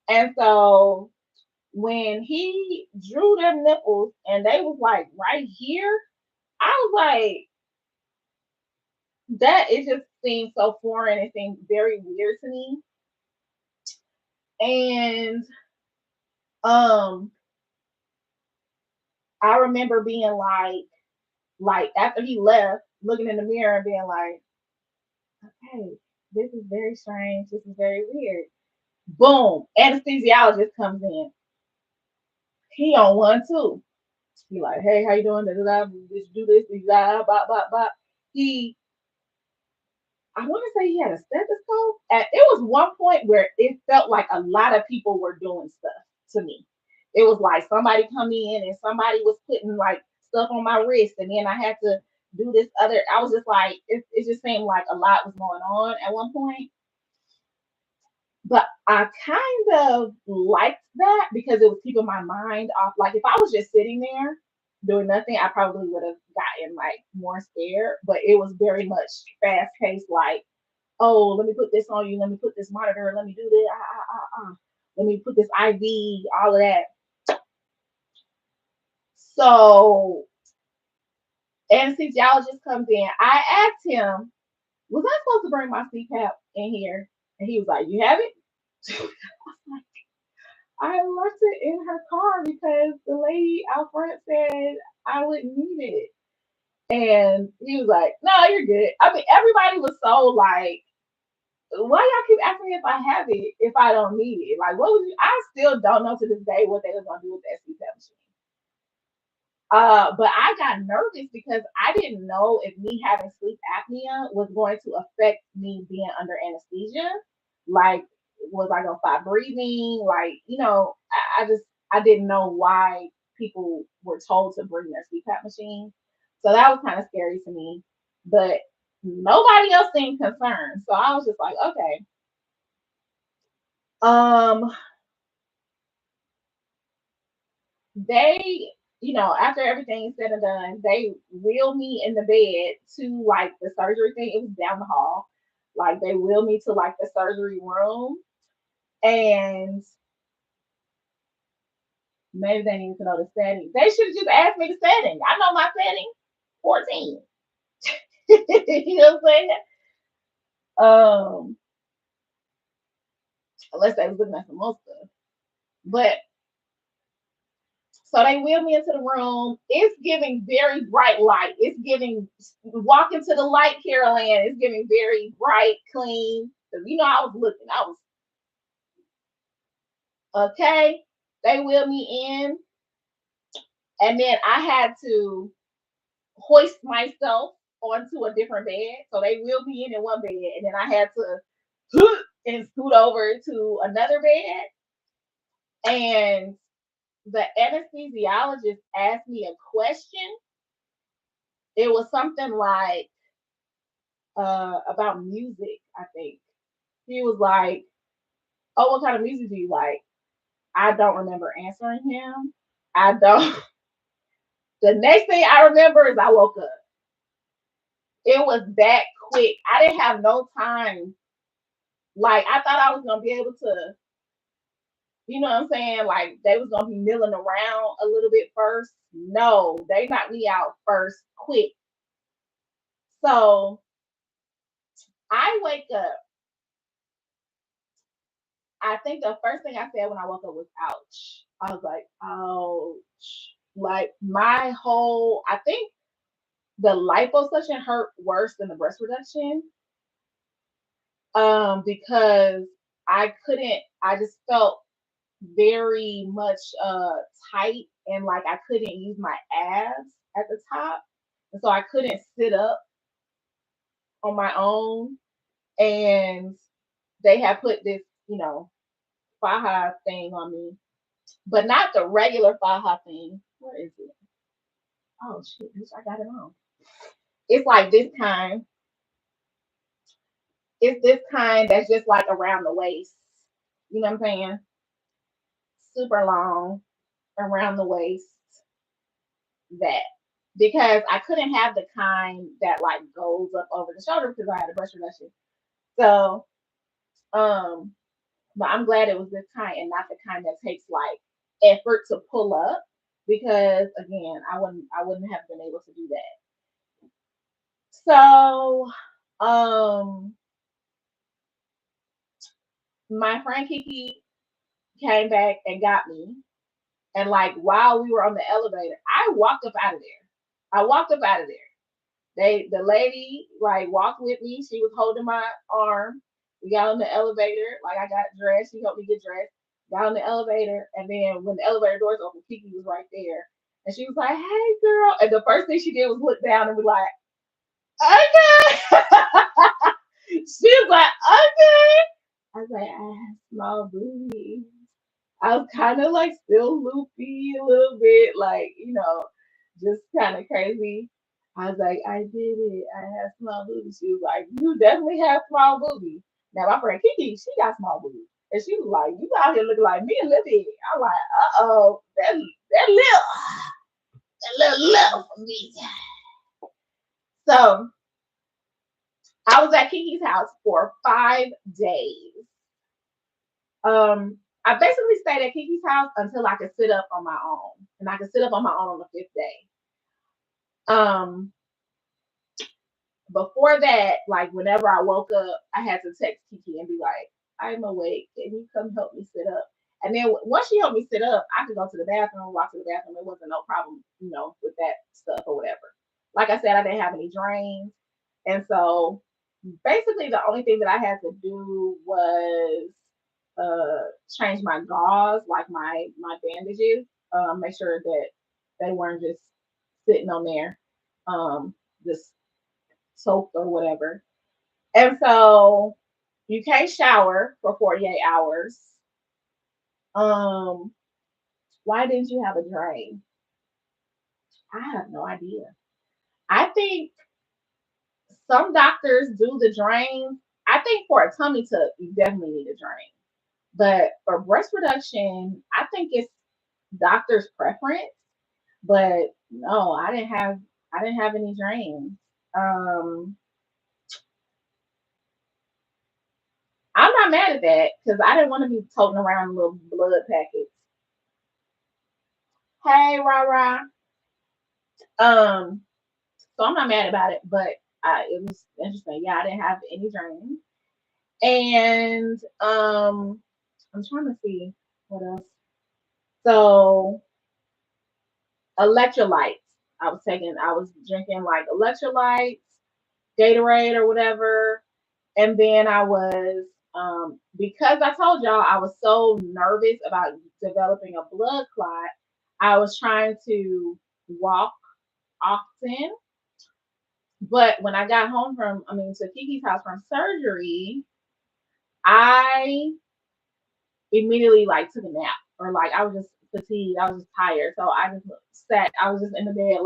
And so when he drew them nipples and they was like right here, I was like, that it just seemed so foreign. It seemed very weird to me. And um I remember being like after he left, looking in the mirror and being like, okay, this is very strange. This is very weird. Boom, anesthesiologist comes in. He on one too. He like, hey, how you doing? Da, da, da, do this, blah, blah, blah, blah. He, I want to say he had a stethoscope. And it was one point where it felt like a lot of people were doing stuff to me. It was like somebody come in and somebody was putting like stuff on my wrist, and then I had to do this other. I was just like, it just seemed like a lot was going on at one point. But I kind of liked that because it was keeping my mind off. Like if I was just sitting there doing nothing, I probably would have gotten like more scared. But it was very much fast paced. Like, oh, let me put this on you. Let me put this monitor. Let me do this. Let me put this IV. All of that. So anesthesiologist comes in. I asked him, was I supposed to bring my CPAP in here? And he was like, you have it? I left it in her car because the lady out front said I wouldn't need it. And he was like, no, you're good. I mean, everybody was so like, why y'all keep asking me if I have it if I don't need it? Like, what was you? I still don't know to this day what they was gonna do with that CPAP machine. But I got nervous because I didn't know if me having sleep apnea was going to affect me being under anesthesia. Like, was I gonna stop breathing? Like, I didn't know why people were told to bring their CPAP machine. So that was kind of scary to me. But nobody else seemed concerned. So I was just like, okay. Um, they, after everything is said and done, they wheel me in the bed to like the surgery thing. It was down the hall. Like they wheel me to like the surgery room, and maybe they need to know the setting. They should have just asked me the setting. I know my setting, 14. You know what I'm saying? Um, unless they was looking at some more stuff. But so they wheel me into the room. It's giving very bright light. It's giving walk into the light, Carol Ann. It's giving very bright, clean. I was looking. I was okay. They wheeled me in, and then I had to hoist myself onto a different bed. So they wheeled me in one bed, and then I had to and scoot over to another bed. And the anesthesiologist asked me a question. It was something like about music, I think. He was like, "Oh, what kind of music do you like?" I don't remember answering him. I don't. The next thing I remember is I woke up. It was that quick. I didn't have no time. Like I thought I was gonna be able to, you know what I'm saying? Like they was gonna be milling around a little bit first. No, they knocked me out first, quick. So I wake up. I think the first thing I said when I woke up was ouch. I was like, ouch. Like my whole, I think the liposuction hurt worse than the breast reduction. Because I just felt very much tight, and like I couldn't use my abs at the top. And so I couldn't sit up on my own. And they had put this, faja thing on me, but not the regular faja thing. What is it? Oh shit, bitch, I got it on. It's like this kind. It's this kind that's just like around the waist. You know what I'm saying? Super long around the waist. That because I couldn't have the kind that like goes up over the shoulder because I had a breast reduction. So, um, but I'm glad it was this kind and not the kind that takes like effort to pull up because again, I wouldn't have been able to do that. So, um, my friend Kiki came back and got me. And like while we were on the elevator, I walked up out of there. I walked up out of there. The lady like walked with me. She was holding my arm. We got on the elevator. Like I got dressed. She helped me get dressed. Got on the elevator, and then when the elevator doors opened, Kiki was right there, and she was like, "Hey, girl!" And the first thing she did was look down and be like, "Okay." She was like, "Okay." I was like, "I have small boobies." I was kind of like still loopy a little bit, like, just kind of crazy. I was like, I did it. I have small boobies. She was like, you definitely have small boobies. Now, my friend Kiki, she got small boobies. And she was like, you out here looking like me a little bit. I'm like, uh-oh, that little for me. So I was at Kiki's house for 5 days. I basically stayed at Kiki's house until I could sit up on my own, and I could sit up on my own on the fifth day. Um, Before that, like whenever I woke up, I had to text Kiki and be like, "I'm awake. Can you come help me sit up?" And then once she helped me sit up, I could go to the bathroom, walk to the bathroom. It wasn't no problem, with that stuff or whatever. Like I said, I didn't have any drains, and so basically the only thing that I had to do was change my gauze, like my bandages, make sure that they weren't just sitting on there, just soaked or whatever. And so you can't shower for 48 hours. Um, why didn't you have a drain? I have no idea. I think some doctors do the drain. I think for a tummy tuck, you definitely need a drain. But for breast reduction, I think it's doctor's preference, but no, I didn't have any drains. Um, I'm not mad at that because I didn't want to be toting around little blood packets. Hey, rah rah. Um, so I'm not mad about it, but it was interesting. Yeah, I didn't have any drains, and I'm trying to see what else. So electrolytes. I was drinking like electrolytes, Gatorade or whatever, and then I was because I told y'all I was so nervous about developing a blood clot. I was trying to walk often, but when I got home to Kiki's house from surgery, I immediately like took a nap or like I was just fatigued. I was just tired, so I just sat. I was just in the bed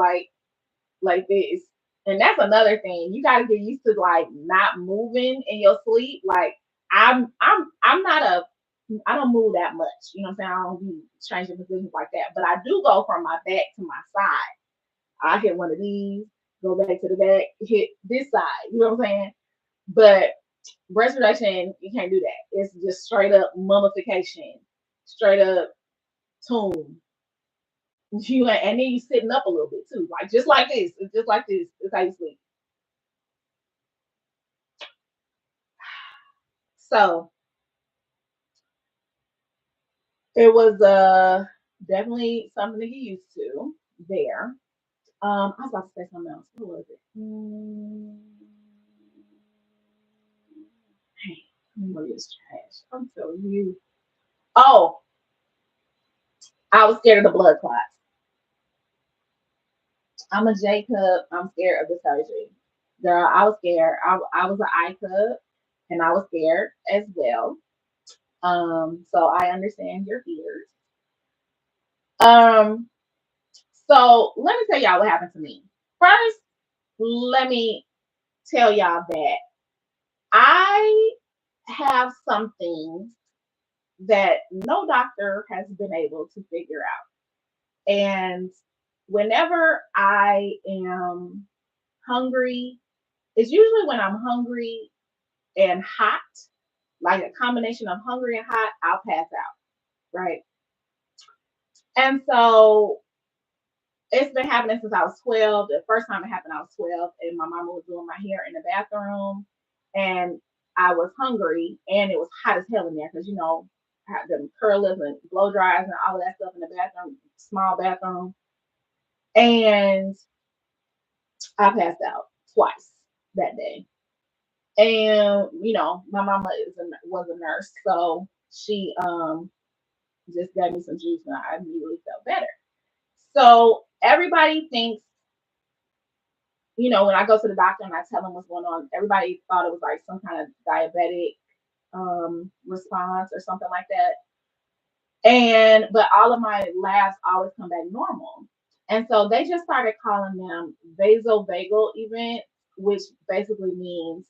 like this. And that's another thing. You got to get used to like not moving in your sleep. Like I'm not a I don't move that much. You know what I'm saying? I don't be changing positions like that. But I do go from my back to my side. I hit one of these, go back to the back, hit this side. You know what I'm saying? But respiration, you can't do that. It's just straight up mummification, straight up tomb. And then you sitting up a little bit too, like just like this. It's just like this. It's how you sleep. So it was definitely something to get used to there. I was about to say something else. What was it? Hey, memory is trash. I'm telling you. Oh, I was scared of the blood clots. I'm a J cup. I'm scared of the surgery. Girl, I was scared. I was an I cup, and I was scared as well. So I understand your fears. Um, so let me tell y'all what happened to me. First, let me tell y'all that I have something that no doctor has been able to figure out. And whenever I am hungry, it's usually when I'm hungry and hot, like a combination of hungry and hot, I'll pass out, right? And so it's been happening since I was 12. The first time it happened, I was 12, and my mama was doing my hair in the bathroom, and I was hungry, and it was hot as hell in there because I had the curlers and blow dryers and all of that stuff in the bathroom, small bathroom, and I passed out twice that day. And my mama was a nurse, so she just gave me some juice, and I immediately felt better. So everybody thinks when I go to the doctor and I tell them what's going on, everybody thought it was like some kind of diabetic response or something like that. But all of my labs always come back normal. And so they just started calling them vasovagal events, which basically means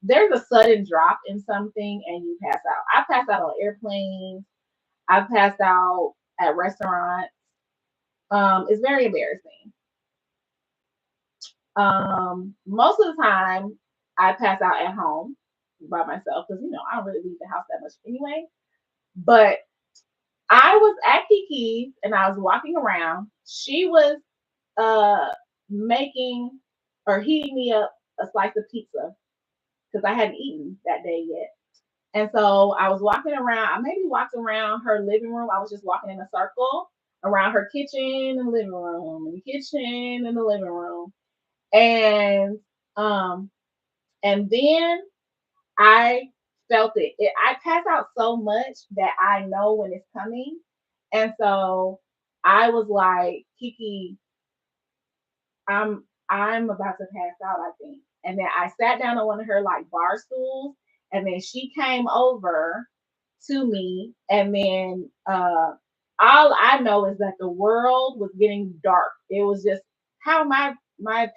there's a sudden drop in something and you pass out. I passed out on airplanes. I've passed out at restaurants. It's very embarrassing. Most of the time, I pass out at home by myself because I don't really leave the house that much anyway. But I was at Kiki's and I was walking around. She was uh making or heating me up a slice of pizza because I hadn't eaten that day yet. And so I was walking around. I maybe walked around her living room. I was just walking in a circle around her kitchen and living room, and the kitchen and the living room. And um and then I felt it. I pass out so much that I know when it's coming. And so I was like, Kiki, I'm about to pass out, I think. And then I sat down on one of her like bar stools, and then she came over to me, and then all I know is that the world was getting dark. It was just how my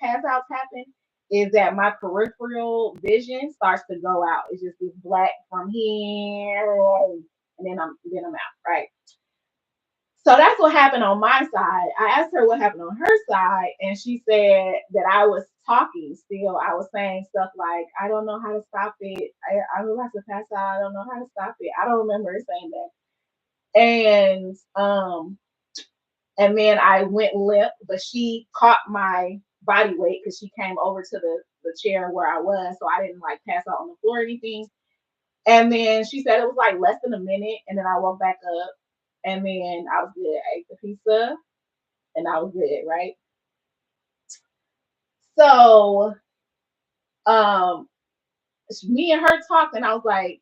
pass outs happen is that my peripheral vision starts to go out. It's just this black from here, and then I'm out, right? So that's what happened on my side. I asked her what happened on her side, and she said that I was talking still. I was saying stuff like, I don't know how to stop it. I'm about to pass out. I don't know how to stop it. I don't remember her saying that. And then I went limp, but she caught my body weight because she came over to the chair where I was, so I didn't like pass out on the floor or anything. And then she said it was like less than a minute, and then I woke back up, and then I was good. I ate the pizza, and I was good, right? So, um, me and her talked, and I was like,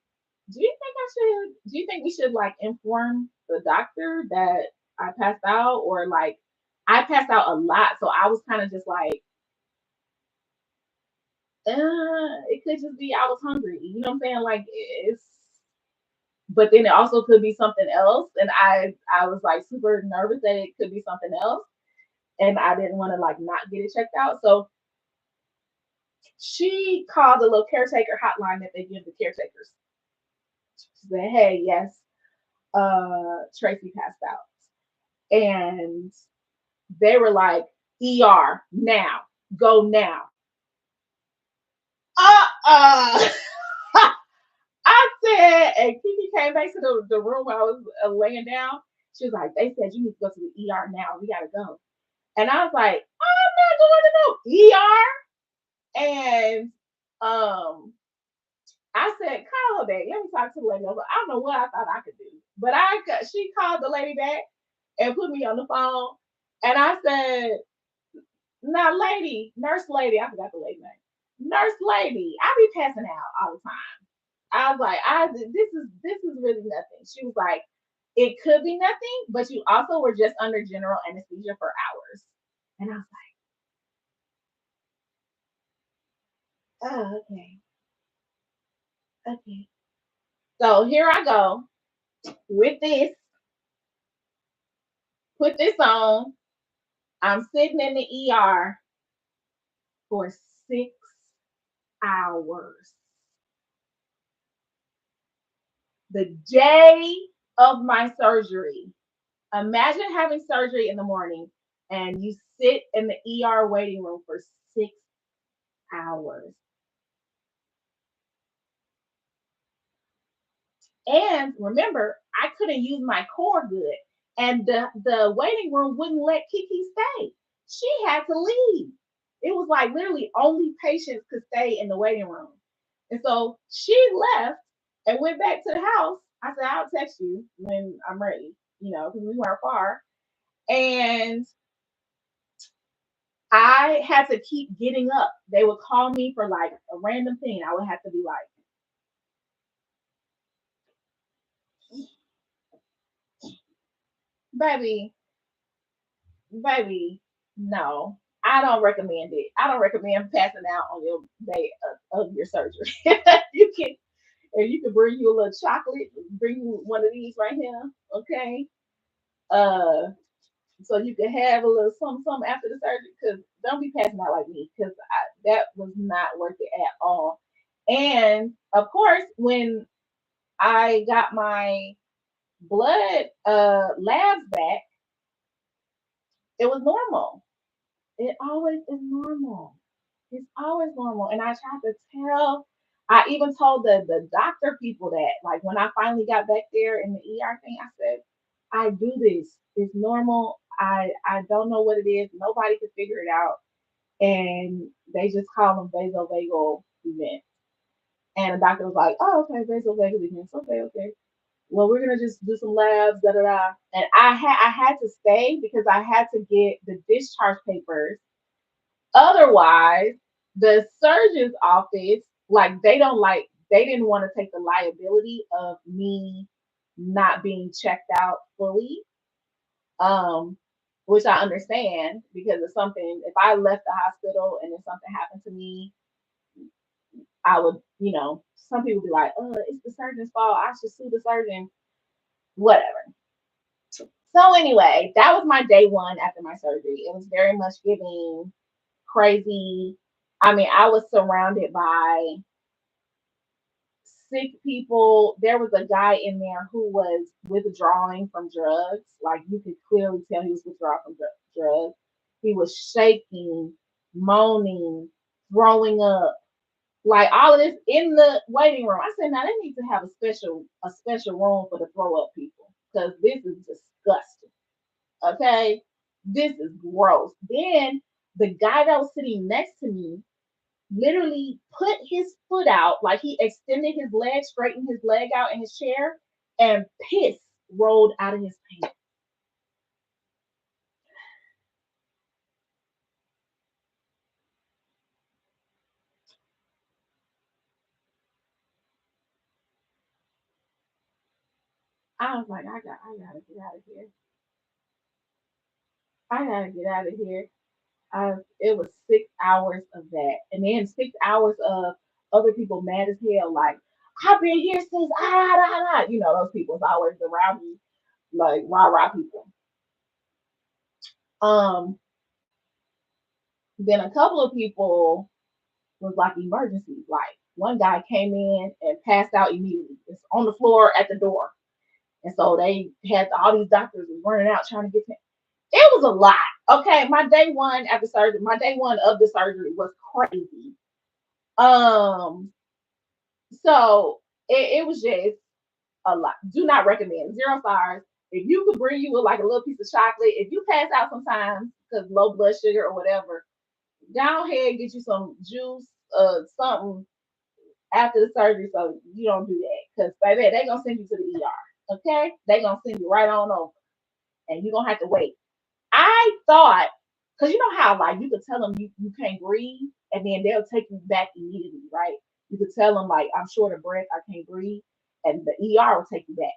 Do you think we should like inform the doctor that I passed out, or like I passed out a lot, so I was kind of just like, it could just be I was hungry. You know what I'm saying? Like it's, but then it also could be something else, and I was like super nervous that it could be something else, and I didn't want to like not get it checked out. So she called the little caretaker hotline that they give the caretakers. She said, "Hey, yes, Tracy passed out," and they were like, "ER now, go now." Uh, I said, and Kiki came back to the room where I was laying down. She was like, "They said you need to go to the ER now. We gotta go." And I was like, "I'm not going to no ER." And I said, "Call her back. Let me talk to the lady." I was like, I don't know what I thought I could do, but she called the lady back and put me on the phone. And I said, "Now, lady, nurse lady, I forgot the lady name. Nurse lady, I be passing out all the time." I was like, this is really nothing. She was like, "It could be nothing, but you also were just under general anesthesia for hours." And I was like, "Oh, okay, okay." So here I go with this. Put this on. I'm sitting in the ER for 6 hours. The day of my surgery. Imagine having surgery in the morning and you sit in the ER waiting room for 6 hours. And remember, I couldn't use my core good. And the waiting room wouldn't let Kiki stay. She had to leave. It was like literally only patients could stay in the waiting room. And so she left and went back to the house. I said, "I'll text you when I'm ready," because we weren't far. And I had to keep getting up. They would call me for like a random thing. I would have to be like, "Baby, baby, no, I don't recommend it. I don't recommend passing out on your day of your surgery." you can, and you can bring you a little chocolate, bring you one of these right here, okay? Uh, so you can have a little something after the surgery. Because don't be passing out like me, because that was not worth it at all. And of course, when I got my blood labs back, it was normal. It always is normal. It's always normal. And I tried to tell, I even told the doctor people that, like, when I finally got back there in the ER thing, I said, "I do this. It's normal. I don't know what it is. Nobody could figure it out." And they just call them vasovagal events. And the doctor was like, "Oh, okay, vasovagal events. Okay, okay. Well, we're gonna just do some labs, da da da." And I had to stay because I had to get the discharge papers. Otherwise, the surgeon's office, like they didn't want to take the liability of me not being checked out fully. Um, which I understand because of something. If I left the hospital and then something happened to me, I would, some people be like, "Oh, it's the surgeon's fault. I should sue the surgeon." Whatever. So anyway, that was my day one after my surgery. It was very much giving crazy. I mean, I was surrounded by sick people. There was a guy in there who was withdrawing from drugs. Like you could clearly tell he was withdrawing from drugs. He was shaking, moaning, throwing up, like all of this in the waiting room. I said, now they need to have a special room for the throw up people because this is disgusting. Okay, this is gross. Then the guy that was sitting next to me literally put his foot out, like he extended his leg, straightened his leg out in his chair, and piss rolled out of his pants. I was like, I gotta get out of here. I gotta get out of here. It was 6 hours of that, and then 6 hours of other people mad as hell. Like I've been here since you know those people's always around me, like rah rah people. Um, then a couple of people was like emergencies. Like one guy came in and passed out immediately. It's on the floor at the door, and so they had all these doctors was running out trying to get him. It was a lot. Okay, my day one after surgery, my day one of the surgery was crazy. Um, so it was just a lot. Do not recommend. 0 stars. If you could bring you with like a little piece of chocolate, if you pass out sometimes because low blood sugar or whatever, go ahead and get you some juice, something after the surgery, so you don't do that. Because baby, they gonna send you to the ER. Okay, they gonna send you right on over, and you gonna have to wait. I thought, because you know how like you could tell them you can't breathe, and then they'll take you back immediately, right? You could tell them like I'm short of breath, I can't breathe, and the ER will take you back.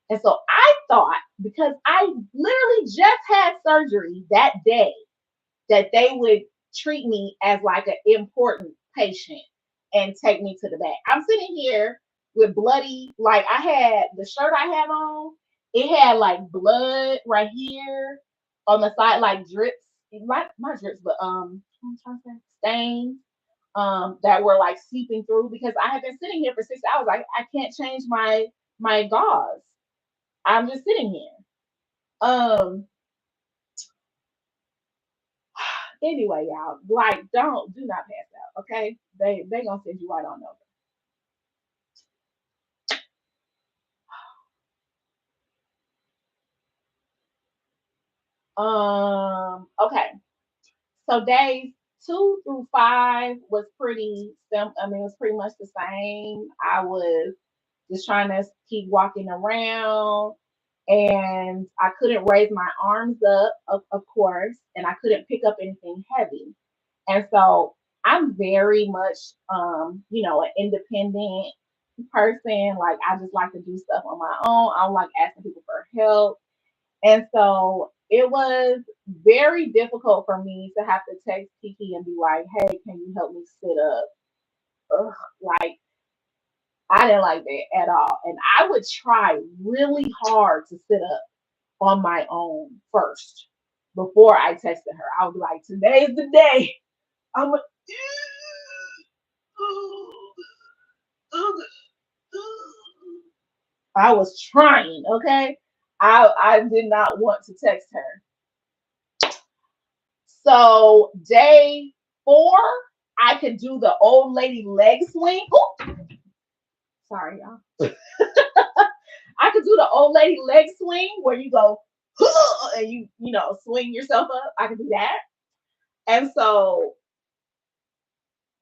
And so I thought because I literally just had surgery that day that they would treat me as like an important patient and take me to the back. I'm sitting here with bloody, like I had the shirt I had on, it had like blood right here on the side, like drips, not drips, but I'm trying to say stains that were like seeping through because I had been sitting here for 6 hours. I can't change my gauze. I'm just sitting here. Um anyway, y'all, like do not pass out, okay? They gonna send you right on over. Okay. So days 2 through 5 was pretty simple. I mean, it was pretty much the same. I was just trying to keep walking around, and I couldn't raise my arms up, of course, and I couldn't pick up anything heavy. And so I'm very much, an independent person. Like I just like to do stuff on my own. I don't like asking people for help. And so it was very difficult for me to have to text Kiki and be like, "Hey, can you help me sit up?" Ugh, like I didn't like that at all. And I would try really hard to sit up on my own first before I texted her. I would be like, "Today's the day." I'm like, I was trying, okay? I did not want to text her. So day 4, I could do the old lady leg swing. Ooh, sorry, y'all. I could do the old lady leg swing where you go and you swing yourself up. I could do that. And so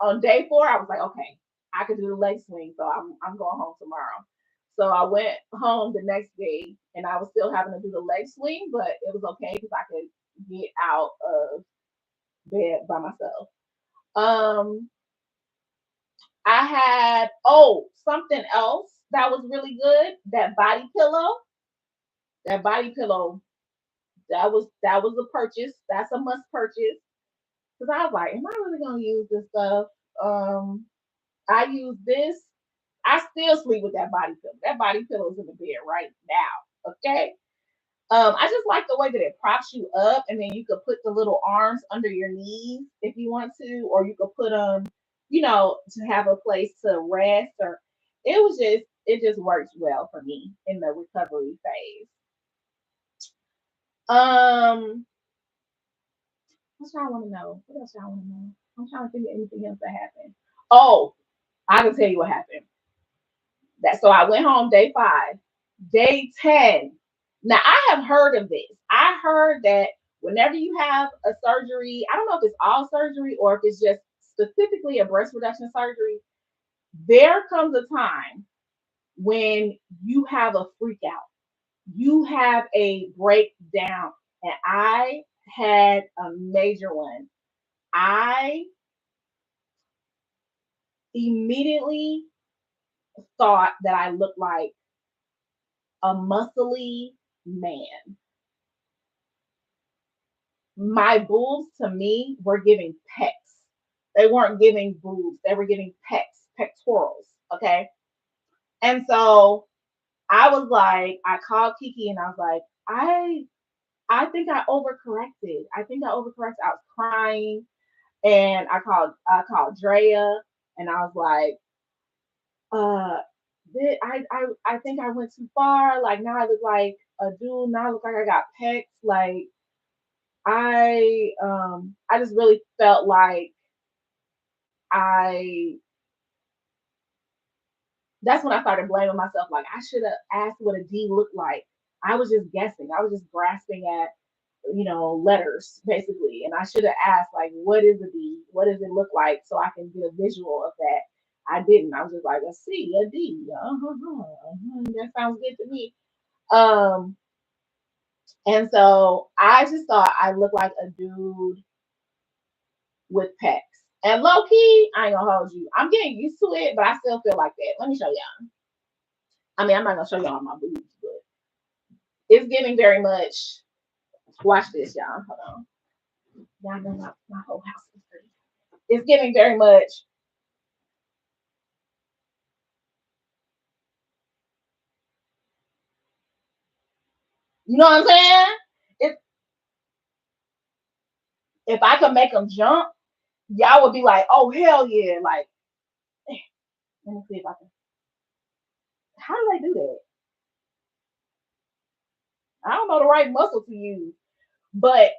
on day 4, I was like, okay, I could do the leg swing, so I'm going home tomorrow. So I went home the next day, and I was still having to do the leg swing, but it was okay because I could get out of bed by myself. Um, I had something else that was really good. That body pillow. That body pillow. That was a purchase. That's a must purchase. Because I was like, am I really gonna use this stuff? Um, I use this. I still sleep with that body pillow. That body pillow is in the bed right now. Okay. I just like the way that it props you up, and then you could put the little arms under your knees if you want to, or you could put them, to have a place to rest. Or it just works well for me in the recovery phase. Um, what y'all want to know? What else y'all want to know? I'm trying to think of anything else that happened. Oh, I can tell you what happened. That so I went home day 5, day 10. Now I have heard of this. I heard that whenever you have a surgery, I don't know if it's all surgery or if it's just specifically a breast reduction surgery, there comes a time when you have a freak out. You have a breakdown. And I had a major one. I immediately thought that I looked like a muscly man. My boobs to me were giving pecs. They weren't giving boobs, they were giving pecs, pectorals. Okay. And so I was like, I called Kiki and I was like, I think I overcorrected. I think I overcorrected. I was crying and I called Drea and I was like, uh I think I went too far. Like now I look like a dude. Now I look like I got pecs. Like I just really felt like I that's when I started blaming myself. Like I should have asked what a D looked like. I was just guessing. I was just grasping at letters basically, and I should have asked like, what is a D? What does it look like so I can get a visual of that. I didn't. I was just like a C, a D. That sounds good to me. Um, and so I just thought I looked like a dude with pecs. And low key, I ain't gonna hold you. I'm getting used to it, but I still feel like that. Let me show y'all. I mean, I'm not gonna show y'all my boobs, but it's giving very much. Watch this, y'all. Hold on. Y'all know my whole house is pretty. It's giving very much. You know what I'm saying? If if I could make them jump, y'all would be like, "Oh hell yeah!" Like, let me see if I can. How do they do that? I don't know the right muscle to use, but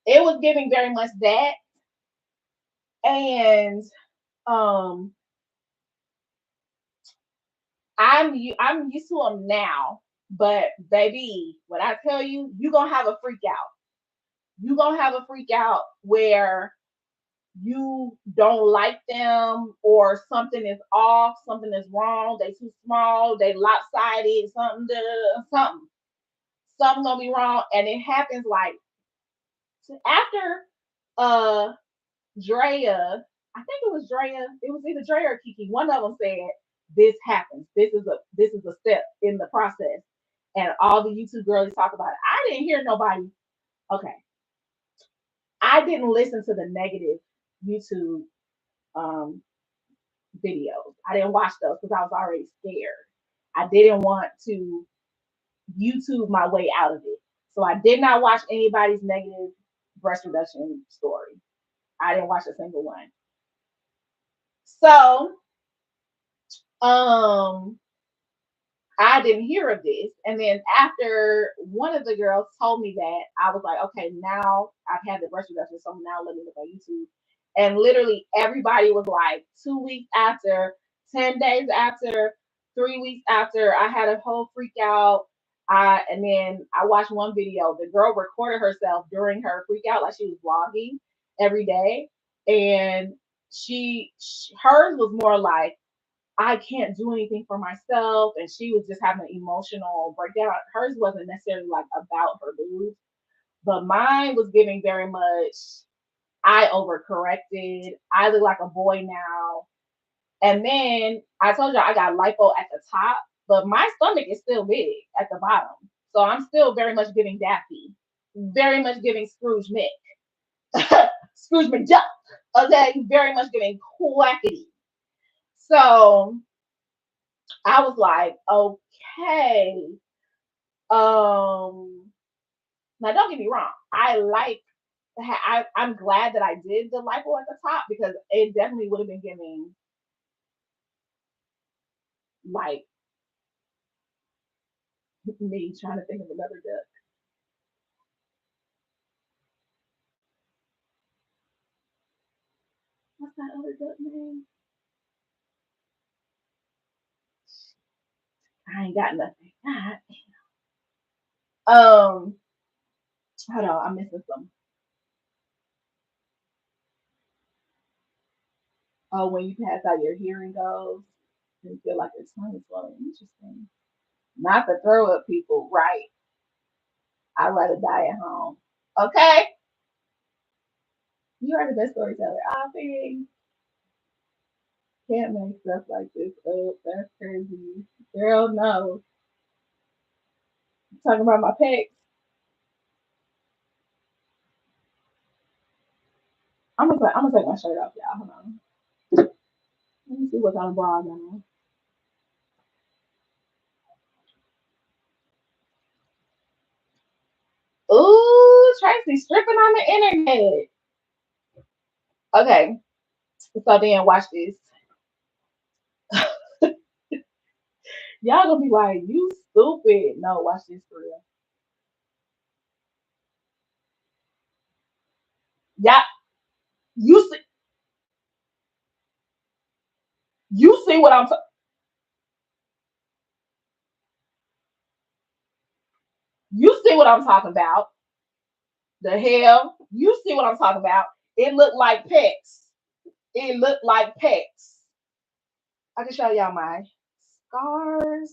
it was giving very much that, and um, I'm used to them now. But baby, when I tell you, you gonna have a freak out. You gonna have a freak out where you don't like them or something is off, something is wrong, they too small, they lopsided, something gonna be wrong. And it happens like after uh Drea, I think it was Drea, it was either Drea or Kiki, one of them said, this happens. This is a step in the process. And all the YouTube girls talk about it. I didn't hear nobody. Okay. I didn't listen to the negative YouTube um videos. I didn't watch those because I was already scared. I didn't want to YouTube my way out of it. So I did not watch anybody's negative breast reduction story. I didn't watch a single one. So um I didn't hear of this. And then after one of the girls told me that, I was like, okay, now I've had the breast reduction, so now let me look on YouTube. And literally everybody was like 2 weeks after, 10 days after, 3 weeks after, I had a whole freak out. And then I watched one video. The girl recorded herself during her freak out, like she was vlogging every day. And hers was more like, I can't do anything for myself. And she was just having an emotional breakdown. Hers wasn't necessarily like about her boobs, but mine was giving very much, I overcorrected. I look like a boy now. And then I told you I got lipo at the top, but my stomach is still big at the bottom. So I'm still very much giving Daffy, very much giving Scrooge Mick, Scrooge McDuck. Okay, very much giving quackity. So I was like, okay. Now don't get me wrong. I'm glad that I did the lipo at the top because it definitely would have been giving Like me trying to think of another duck. What's that other duck name? I ain't got nothing. God. Um, hold on, I'm missing some. Oh, when you pass out, your hearing goes. And you feel like your tongue is swelling. Interesting. Not the throw up people, right? I'd rather die at home. Okay, you are the best storyteller. I think can't make stuff like this up. That's crazy. Girl, no. Talking about my pecs. I'm gonna take my shirt off, y'all. Hold on. Let me see what kind of bra I got on. Ooh, Tracy stripping on the internet. Okay, so then watch this. Y'all gonna be like, you stupid. No, watch this for real. Yeah, you see, you see what you see what I'm talking about. The hell, you see what I'm talking about. It looked like pecs. It looked like pecs. I can show y'all my scars.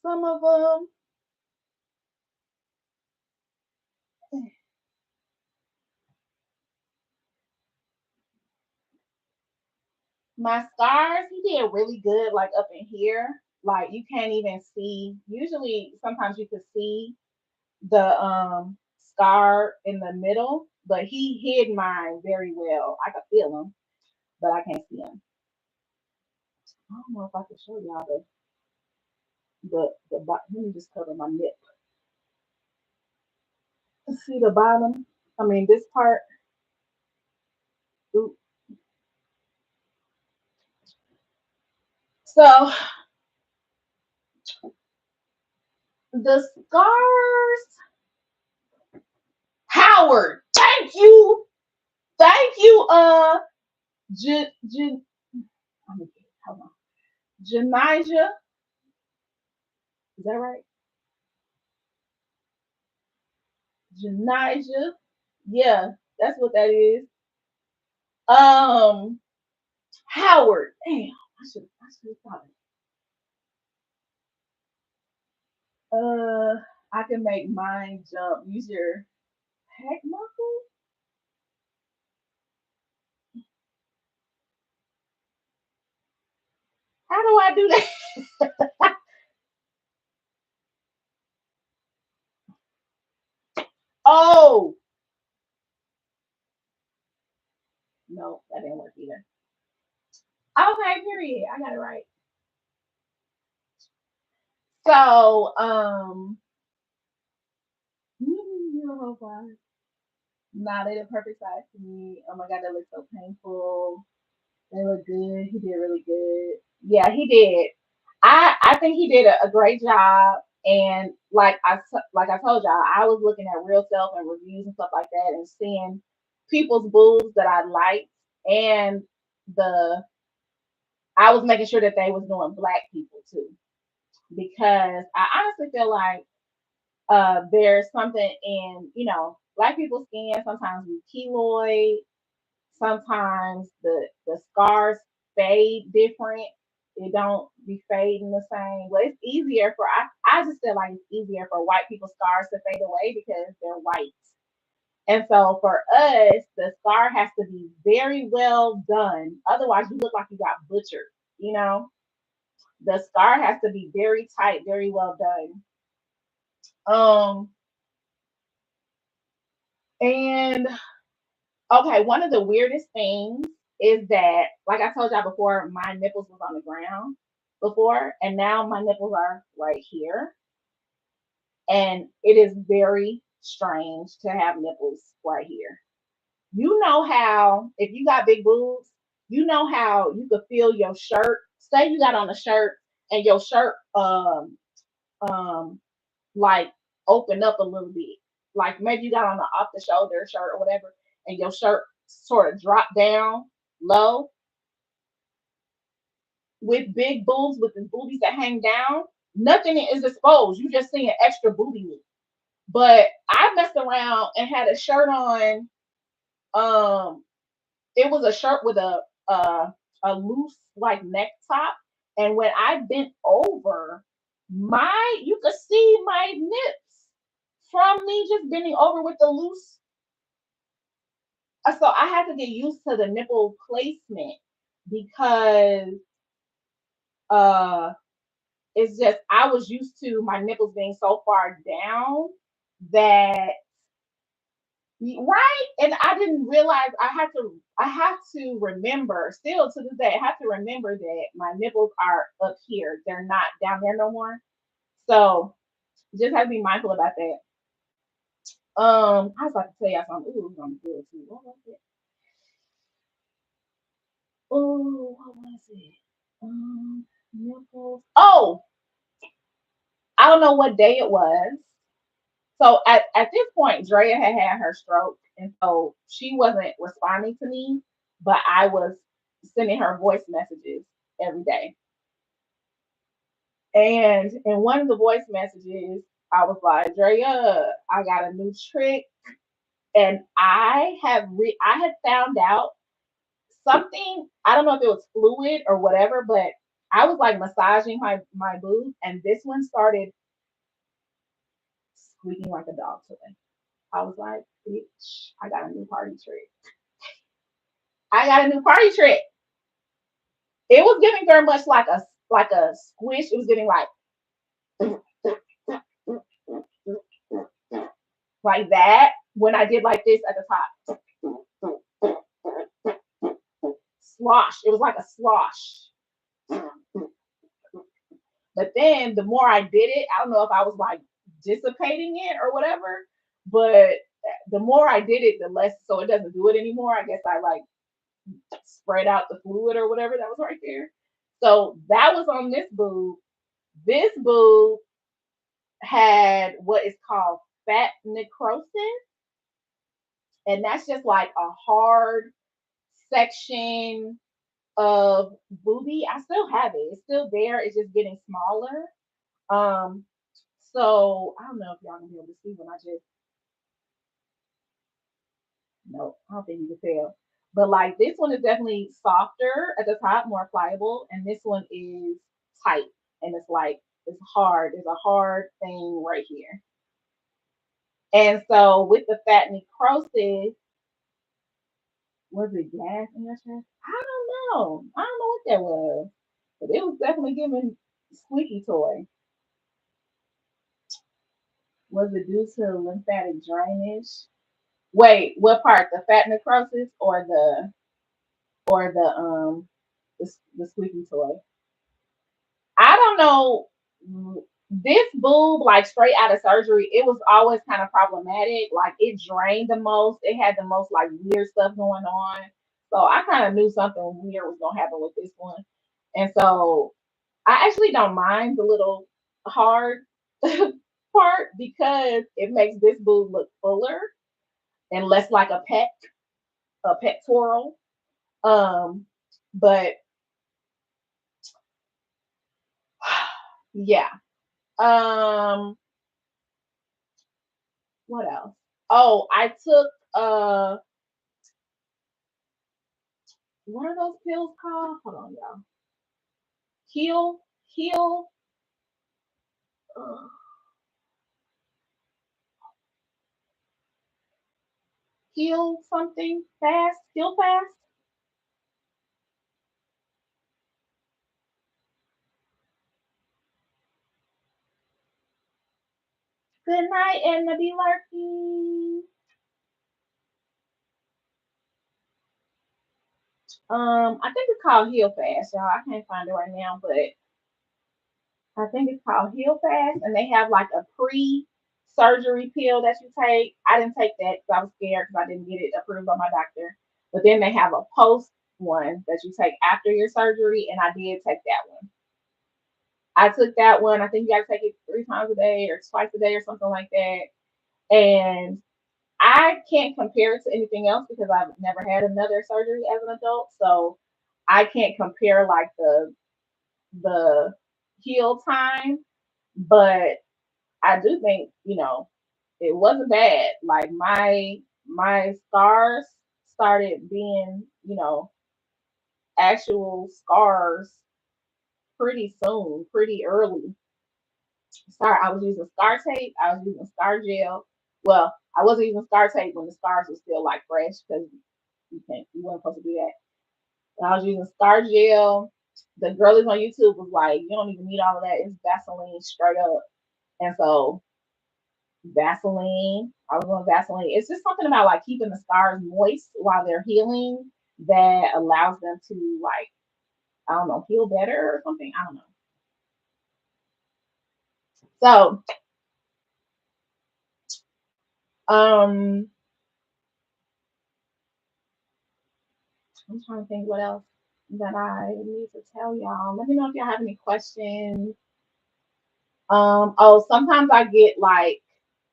Some of them. My scars, he did really good, like up in here. Like you can't even see. Usually, sometimes you can see the scar in the middle, but he hid mine very well. I could feel him, but I can't see him. I don't know if I can show y'all Let me just cover my nip. See the bottom? I mean, this part. Ooh. So the scars, Howard. Thank you. J, J, hold on, Janijah. Is that right? Janijah. Yeah, that's what that is. Um, Howard. Damn, I should have thought it. I can make mine jump. Use your pec muscle. How do I do that? Oh, no, that didn't work either. Okay, period. I got it right. So, oh God. Nah, they the perfect size to me. Oh my God, that looks so painful. They look good. He did really good. Yeah, he did. I think he did a great job. And like I told y'all, I was looking at real self and reviews and stuff like that, and seeing people's boobs that I liked, and the I was making sure that they was doing black people too, because I honestly feel like there's something in black people's skin. Sometimes we keloid. Sometimes the scars fade different. It don't be fading the same. But it's easier for I just feel like it's easier for white people's scars to fade away because they're white. And so for us, the scar has to be very well done. Otherwise, you look like you got butchered. You know, the scar has to be very tight, very well done. Um, and okay, one of the weirdest things is that, like I told y'all before, my nipples was on the ground before, and now my nipples are right here. And it is very strange to have nipples right here. You know how if you got big boobs, you know how you could feel your shirt. Say you got on a shirt and your shirt um like open up a little bit. Like maybe you got on an off the shoulder shirt or whatever, and your shirt sort of dropped down low with big boobs with the boobies that hang down. Nothing is exposed. You just seeing extra booty meat. But I messed around and had a shirt on. Um, it was a shirt with a loose like neck top, and when I bent over, my you could see my nips from me just bending over with the loose. So I had to get used to the nipple placement because uh it's just I was used to my nipples being so far down that right, and I didn't realize I have to remember still to this day I have to remember that my nipples are up here. They're not down there no more. So just have to be mindful about that. I was about to tell y'all something. Ooh, I'm good too. What was it? Oh, what was it? Nipples. Oh, I don't know what day it was. So at this point, Drea had her stroke, and so she wasn't responding to me, but I was sending her voice messages every day. And in one of the voice messages, I was like, Drea, I got a new trick, and I had found out something. I don't know if it was fluid or whatever, but I was like massaging my boob, and this one started squeaking like a dog toy. I was like, bitch, I got a new party trick. I got a new party trick. It was giving very much like a squish. It was getting like that when I did like this at the top. Slosh. It was like a slosh. But then the more I did it, I don't know if I was like dissipating it or whatever, but the more I did it, the less so it doesn't do it anymore. I guess I like spread out the fluid or whatever that was right there. So that was on this boob. This boob had what is called fat necrosis, and that's just like a hard section of booby. I still have it. It's still there. It's just getting smaller. Um, so I don't know if y'all can be able to see when I just no, I don't think you can tell. But like this one is definitely softer at the top, more pliable, and this one is tight and it's like it's hard. There's a hard thing right here. And so with the fat necrosis, was it gas in your chest? I don't know. I don't know what that was. But it was definitely giving squeaky toy. Was it due to lymphatic drainage? Wait, what part? The fat necrosis or the squeaky toy? I don't know. This boob, like straight out of surgery, it was always kind of problematic. Like it drained the most. It had the most like weird stuff going on. So I kind of knew something weird was gonna happen with this one. And so I actually don't mind the little hard part because it makes this boob look fuller and less like a pectoral. Um, but yeah. Um, what else? Oh, I took what are those pills called? Hold on, y'all. Heal, heal, uh, heal something fast, heal fast. Good night, and be lurking. I think it's called Heal Fast, y'all. I can't find it right now, but I think it's called Heal Fast, and they have like a pre-surgery pill that you take. I didn't take that because I was scared because I didn't get it approved by my doctor. But then they have a post. one that you take after your surgery, and I did take that one. I took that one. I think you got to take it 3 times a day or twice a day or something like that. And I can't compare it to anything else because I've never had another surgery as an adult. So I can't compare like the heal time, but I do think, it wasn't bad. Like my scars started being, actual scars pretty soon, pretty early. I was using scar tape. I was using scar gel. Well, I wasn't using scar tape when the scars were still like fresh because you weren't supposed to do that. And I was using scar gel. The girlies on YouTube was like, you don't even need all of that. It's Vaseline straight up. And so Vaseline, I was on Vaseline. It's just something about like keeping the scars moist while they're healing that allows them to like, I don't know, heal better or something. I don't know. So, um, I'm trying to think what else that I need to tell y'all. Let me know if y'all have any questions. Oh, sometimes I get like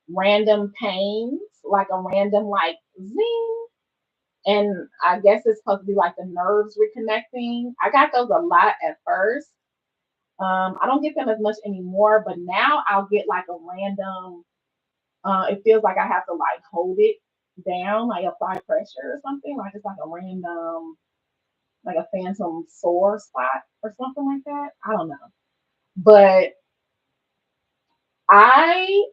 random pains, like a random like zing, and I guess it's supposed to be like the nerves reconnecting. I got those a lot at first. I don't get them as much anymore, but now I'll get like a random. It feels like I have to like hold it down, like apply pressure or something. Like it's like a random, like a phantom sore spot or something like that. I don't know, but I,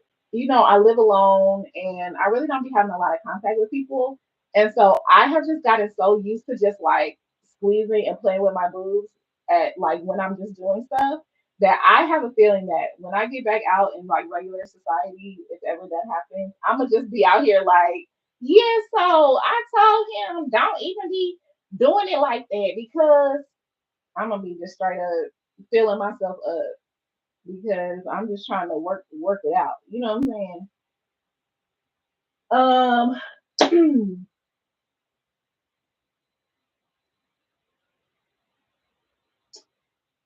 I live alone and I really don't be having a lot of contact with people. And so I have just gotten so used to just like squeezing and playing with my boobs at like when I'm just doing stuff that I have a feeling that when I get back out in like regular society, if ever that happens, I'm gonna just be out here like, yeah, so I told him don't even be doing it like that because I'm gonna be just straight up filling myself up because I'm just trying to work it out. You know what I'm saying?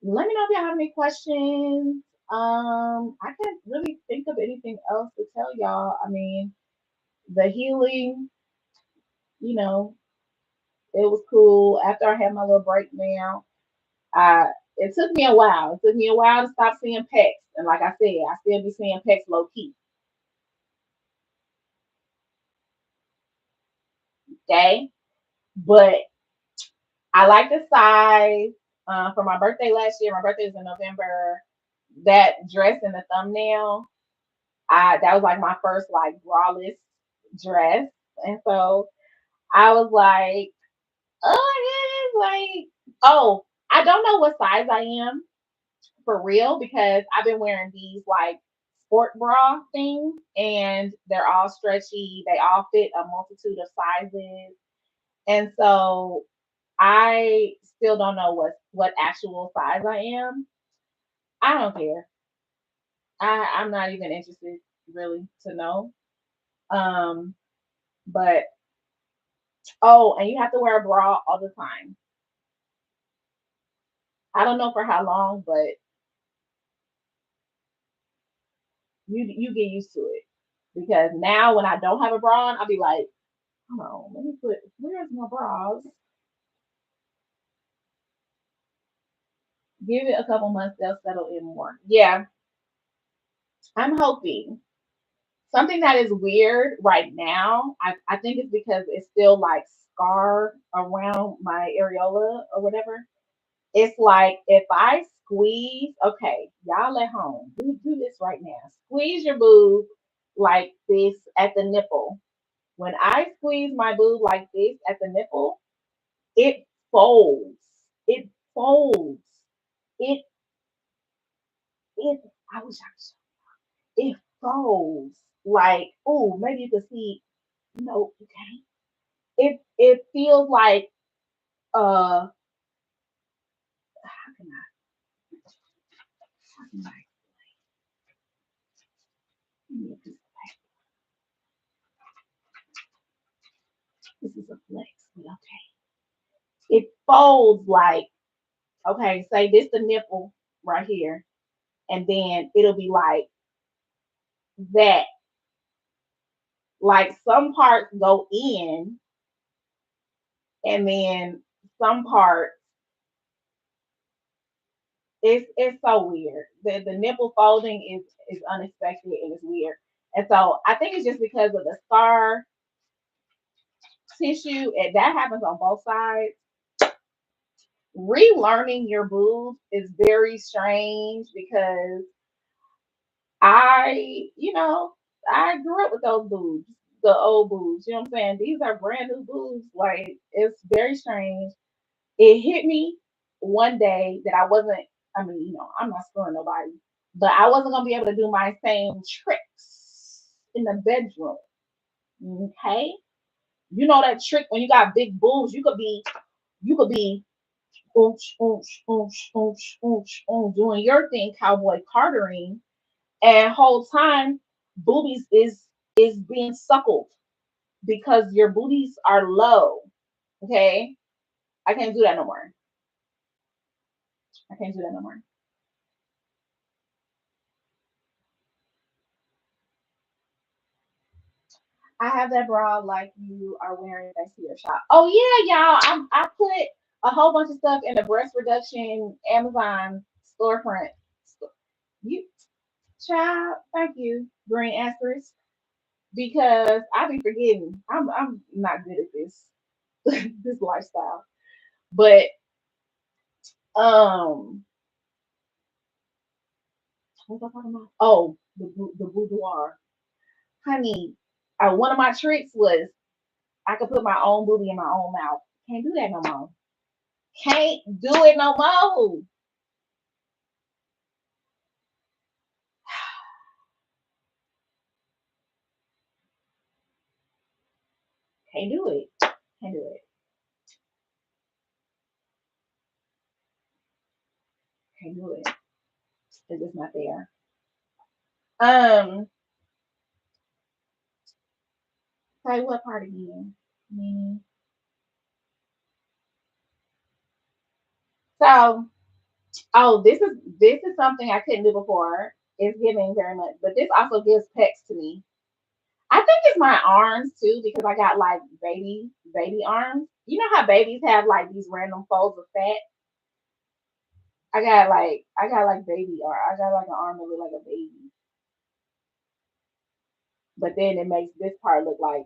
Let me know if y'all have any questions. I can't really think of anything else to tell y'all. I mean, the healing, you know, it was cool. After I had my little breakdown, I it took me a while. It took me a while to stop seeing pecs. And like I said, I still be seeing pecs low key. Okay. But I like the size. For my birthday last year, my birthday was in November. That dress in the thumbnail, that was like my first like braless dress, and so I was like, oh my goodness, like, oh, I don't know what size I am for real because I've been wearing these like sport bra things, and they're all stretchy. They all fit a multitude of sizes, and so I still don't know what actual size I am. I don't care. I'm not even interested really to know. Um, but oh, and you have to wear a bra all the time. I don't know for how long, but you get used to it because now when I don't have a bra on, I'll be like, come on, let me put where's my bras? Give it a couple months, they'll settle in more. Yeah, I'm hoping. Something that is weird right now, I think it's because it's still like scar around my areola or whatever. It's like if I squeeze, okay, y'all at home, do this right now. Squeeze your boob like this at the nipple. When I squeeze my boob like this at the nipple, it folds. It folds. It it I wish I could show. It folds. Like, oh, maybe you can see. No, you can't. It feels like how can I let me just- this is a flex, but okay. it folds like, okay, say this the nipple right here, and then it'll be like that. Like some parts go in, and then some parts, it's so weird. The nipple folding is unexpected and it's weird. And so I think it's just because of the scar tissue, and that happens on both sides. Relearning your boobs is very strange because I grew up with those boobs, the old boobs. You know what I'm saying? These are brand new boobs. Like it's very strange. It hit me one day that I wasn't. I mean, I'm not screwing nobody, but I wasn't gonna be able to do my same tricks in the bedroom. Okay, you know that trick when you got big boobs, you could be ooch, ooch, ooch, ooch, ooch, ooch, doing your thing, cowboy cartering, and whole time boobies is being suckled because your boobies are low. Okay, I can't do that no more. I can't do that no more. I have that bra like you are wearing thanks to your shop. Oh yeah, y'all. I put a whole bunch of stuff in the breast reduction Amazon storefront. You child, thank you, Green Asterisk, because I be forgetting. I'm not good at this this lifestyle. But um, what was I talking about? Oh, the boudoir, honey. One of my tricks was I could put my own booty in my own mouth. Can't do that no more. Can't do it no more. Can't do it. Can't do it. Can't do it. It's just not there. Um, say what part again? Mm. So, oh, this is something I couldn't do before. It's giving very much, but this also gives pecs to me. I think it's my arms too because I got like baby arms. You know how babies have like these random folds of fat. I got like baby arm. I got like an arm that look like a baby, but then it makes this part look like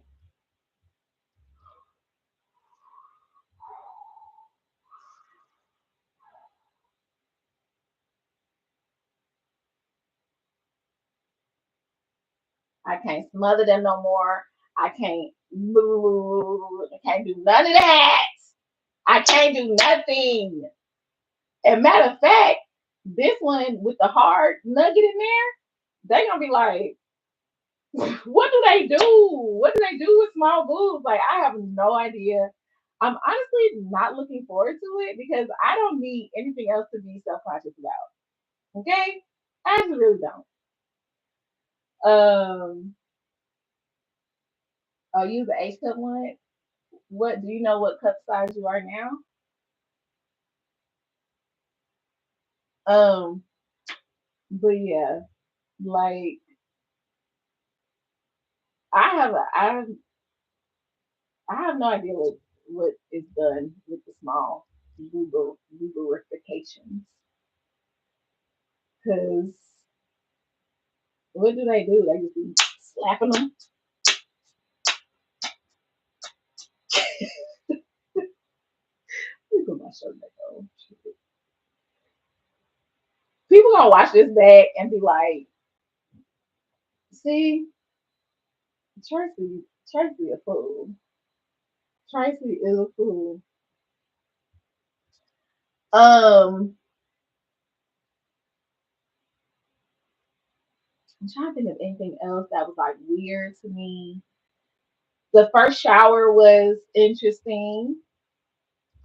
I can't smother them no more. I can't move. I can't do none of that. I can't do nothing. And matter of fact, this one with the hard nugget in there, they gonna be like, what do they do? What do they do with small boobs? Like I have no idea. I'm honestly not looking forward to it because I don't need anything else to be self conscious about. Okay, I just really don't. Oh, you the H cup one. What do you know? What cup size you are now? Um, but yeah, like I have no idea what is done with the small lubrifications because what do they do? They just be slapping them. Let me put my shirt back on. People gonna watch this back and be like, "See, Tracy a fool. Tracy is a fool." Um, I'm trying to think of anything else that was like weird to me. The first shower was interesting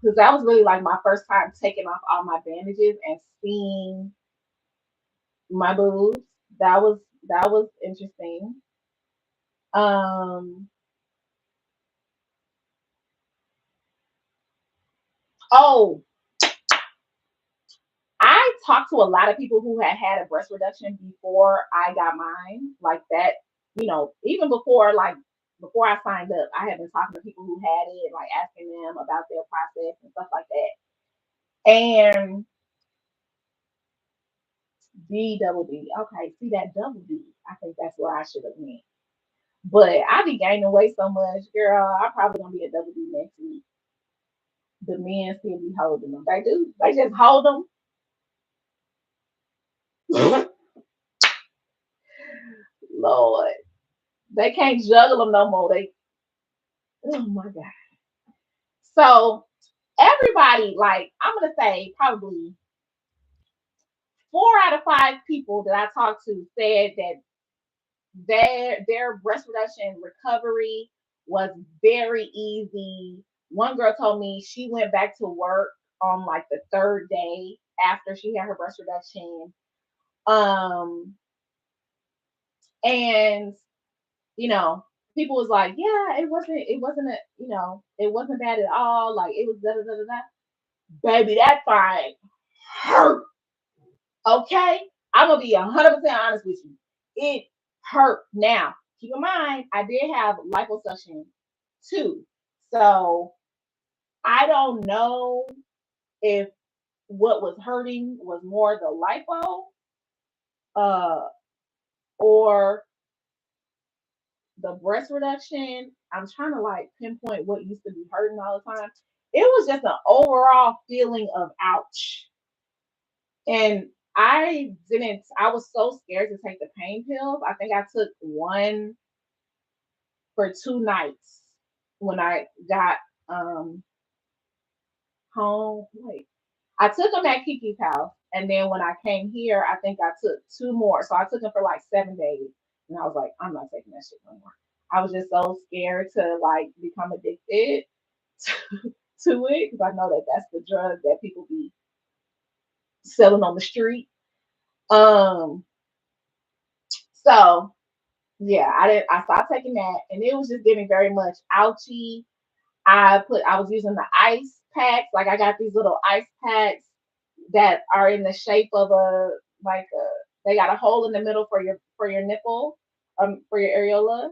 because that was really like my first time taking off all my bandages and seeing my boobs. That was interesting. Um, Oh, I talked to a lot of people who had a breast reduction before I got mine, like that. Even before I signed up, I had been talking to people who had it, like asking them about their process and stuff like that. And D double D, okay, see that double D, I think that's where I should have went. But I be gaining weight so much, girl. I'm probably gonna be a double D next week. The men still be holding them. They do. They just hold them. Lord, they can't juggle them no more. Oh my god. So everybody, like, I'm gonna say probably 4 out of 5 people that I talked to said that their breast reduction recovery was very easy. One girl told me she went back to work on like the third day after she had her breast reduction. Um, and you know, people was like, yeah, it wasn't bad at all. Like it was da da da da da. Baby, that thing hurt. Okay, I'm gonna be 100% honest with you. It hurt. Now, keep in mind, I did have liposuction too, so I don't know if what was hurting was more the lipo, uh, or the breast reduction. I'm trying to like pinpoint what used to be hurting all the time. It was just an overall feeling of ouch. And I was so scared to take the pain pills. I think I took one for 2 nights when I got home. Wait, I took them at Kiki's house. And then when I came here, I think I took 2 more. So I took them for like 7 days. And I was like, I'm not taking that shit no more. I was just so scared to like become addicted to it because I know that that's the drug that people be selling on the street. Um, so yeah, I stopped taking that, and it was just getting very much ouchy. I was using the ice packs, like I got these little ice packs that are in the shape of they got a hole in the middle for your nipple, for your areola,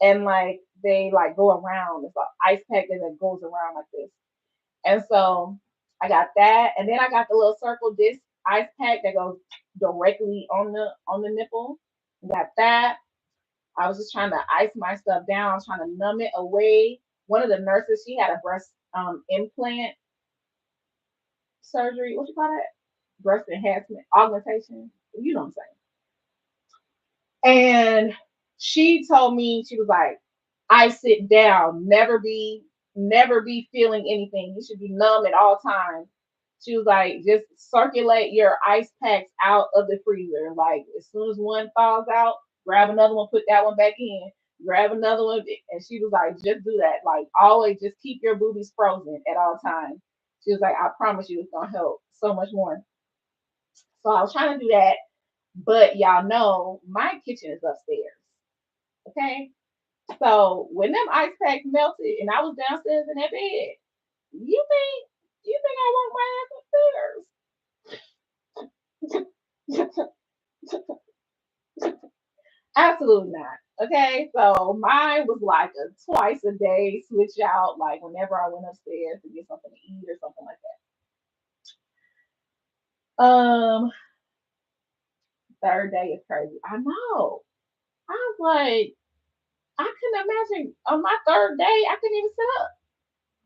and like they like go around. It's an ice pack that goes around like this. And so I got that, and then I got the little circle disc ice pack that goes directly on the nipple. Got that. I was just trying to ice my stuff down, trying to numb it away. One of the nurses, she had a breast implant surgery. What you call that? Breast enhancement, augmentation. You know what I'm saying? And she told me, she was like, I sit down, never be feeling anything. You should be numb at all times. She was like, just circulate your ice packs out of the freezer. Like as soon as one thaws out, grab another one, put that one back in, grab another one. And she was like, just do that. Like always just keep your boobies frozen at all times. She was like, I promise you it's gonna help so much more. So I was trying to do that, but y'all know my kitchen is upstairs. Okay. So when them ice packs melted and I was downstairs in that bed, you think I want my ass upstairs? Absolutely not. Okay, so mine was like a twice a day switch out, like whenever I went upstairs to get something to eat or something like that. Third day is crazy. I know. I was like, I couldn't imagine on my third day I couldn't even sit up.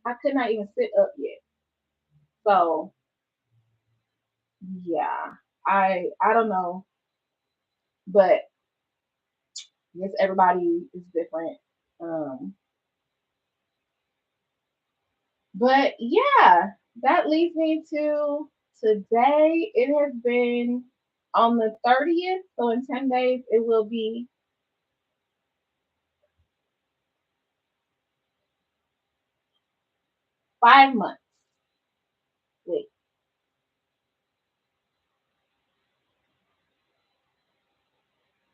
I could not even sit up yet. So yeah, I don't know, but I guess everybody is different. Um, but yeah, that leads me to today. It has been on the 30th, so in 10 days it will be 5 months. Wait,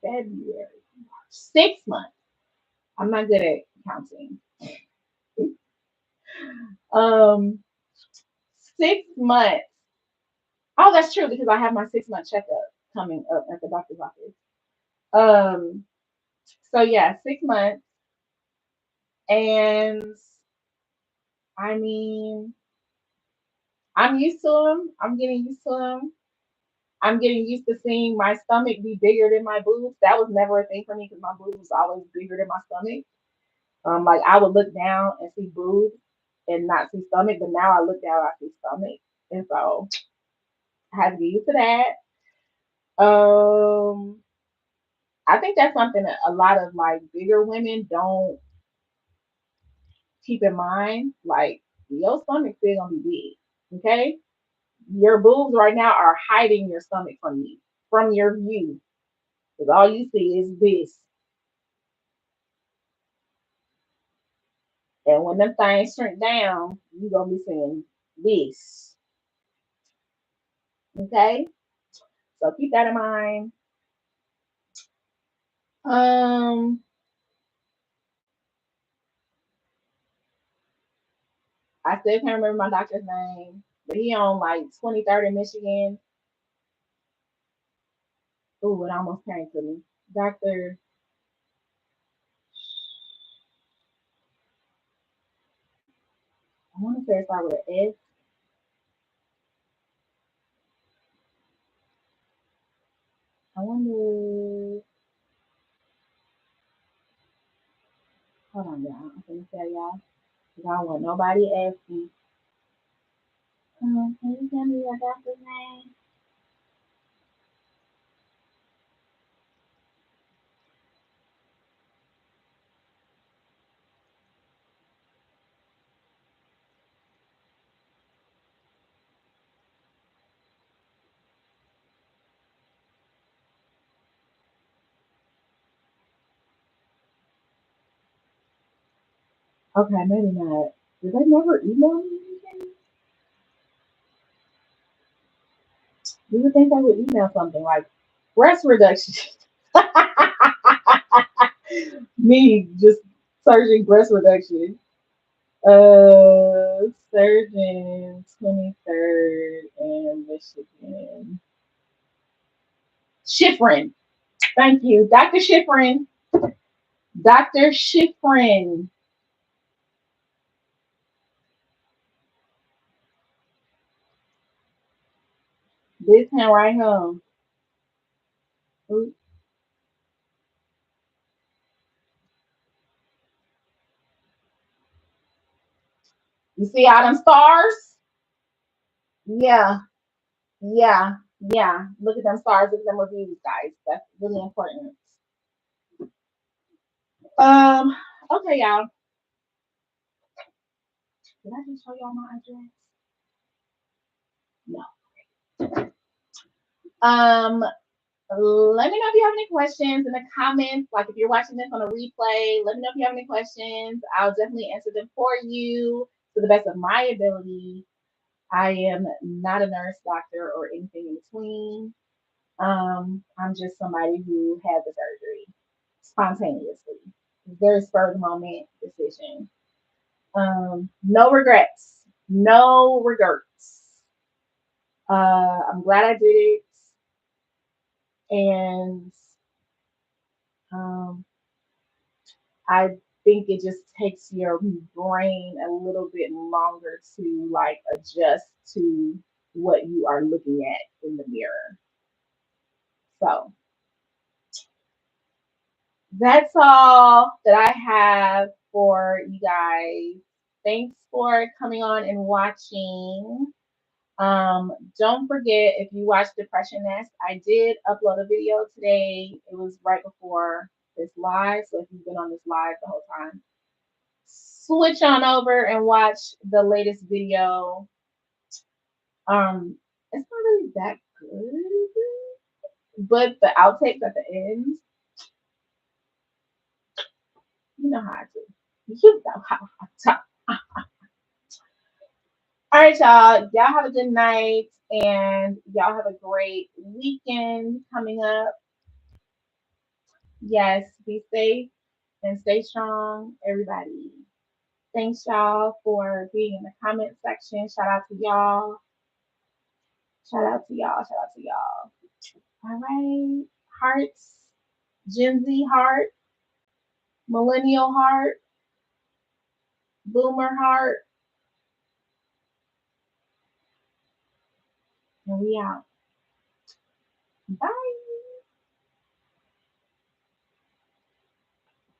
February, 6 months. I'm not good at counting. Um, 6 months. Oh, that's true because I have my 6 month checkup coming up at the doctor's office. Um, so yeah, 6 months, and I mean, I'm used to them. I'm getting used to them. I'm getting used to seeing my stomach be bigger than my boobs. That was never a thing for me because my boobs was always bigger than my stomach. Like I would look down and see boobs and not see stomach, but now I look down, I see stomach, and so I had to get used to that. I think that's something that a lot of like bigger women don't keep in mind. Like your stomach still gonna be big, okay? Your boobs right now are hiding your stomach from you, from your view, because all you see is this. And when them things shrink down, you gonna be seeing this, okay? So keep that in mind. Um, I still can't remember my doctor's name, but he on like 23rd in Michigan. Ooh, it almost came to me. Doctor, I want to say it start with an S. I wonder. Hold on, y'all. I'm gonna tell y'all. 'Cause I don't want nobody asking. Can you tell me your doctor's name? Okay, maybe not. Did they never email me anything? You would think they would email something like breast reduction. Me just searching breast reduction. Surgeon 23rd in Michigan. Schifrin. Thank you, Dr. Schifrin. Dr. Schifrin. This hand right here. You see all them stars? Yeah, yeah, yeah. Look at them stars. Look at them reviews, guys. That's really important. Um. Okay, y'all. Did I just show y'all my address? No. Let me know if you have any questions in the comments. Like if you're watching this on a replay, let me know if you have any questions. I'll definitely answer them for you to the best of my ability. I am not a nurse, doctor, or anything in between. I'm just somebody who had the surgery spontaneously. Very spur of the moment decision. No regrets. No regrets. I'm glad I did it, and um, I think it just takes your brain a little bit longer to like adjust to what you are looking at in the mirror. So that's all that I have for you guys. Thanks for coming on and watching. Don't forget if you watch Depression Nest, I did upload a video today. It was right before this live. So if you've been on this live the whole time, switch on over and watch the latest video. It's not really that good, but the outtakes at the end, you know how I do. You know how I talk. All right, y'all. Y'all have a good night, and y'all have a great weekend coming up. Yes, be safe and stay strong, everybody. Thanks y'all for being in the comment section. Shout out to y'all. Shout out to y'all. Shout out to y'all. All right. Hearts. Gen Z heart. Millennial heart. Boomer heart. And we out. Bye.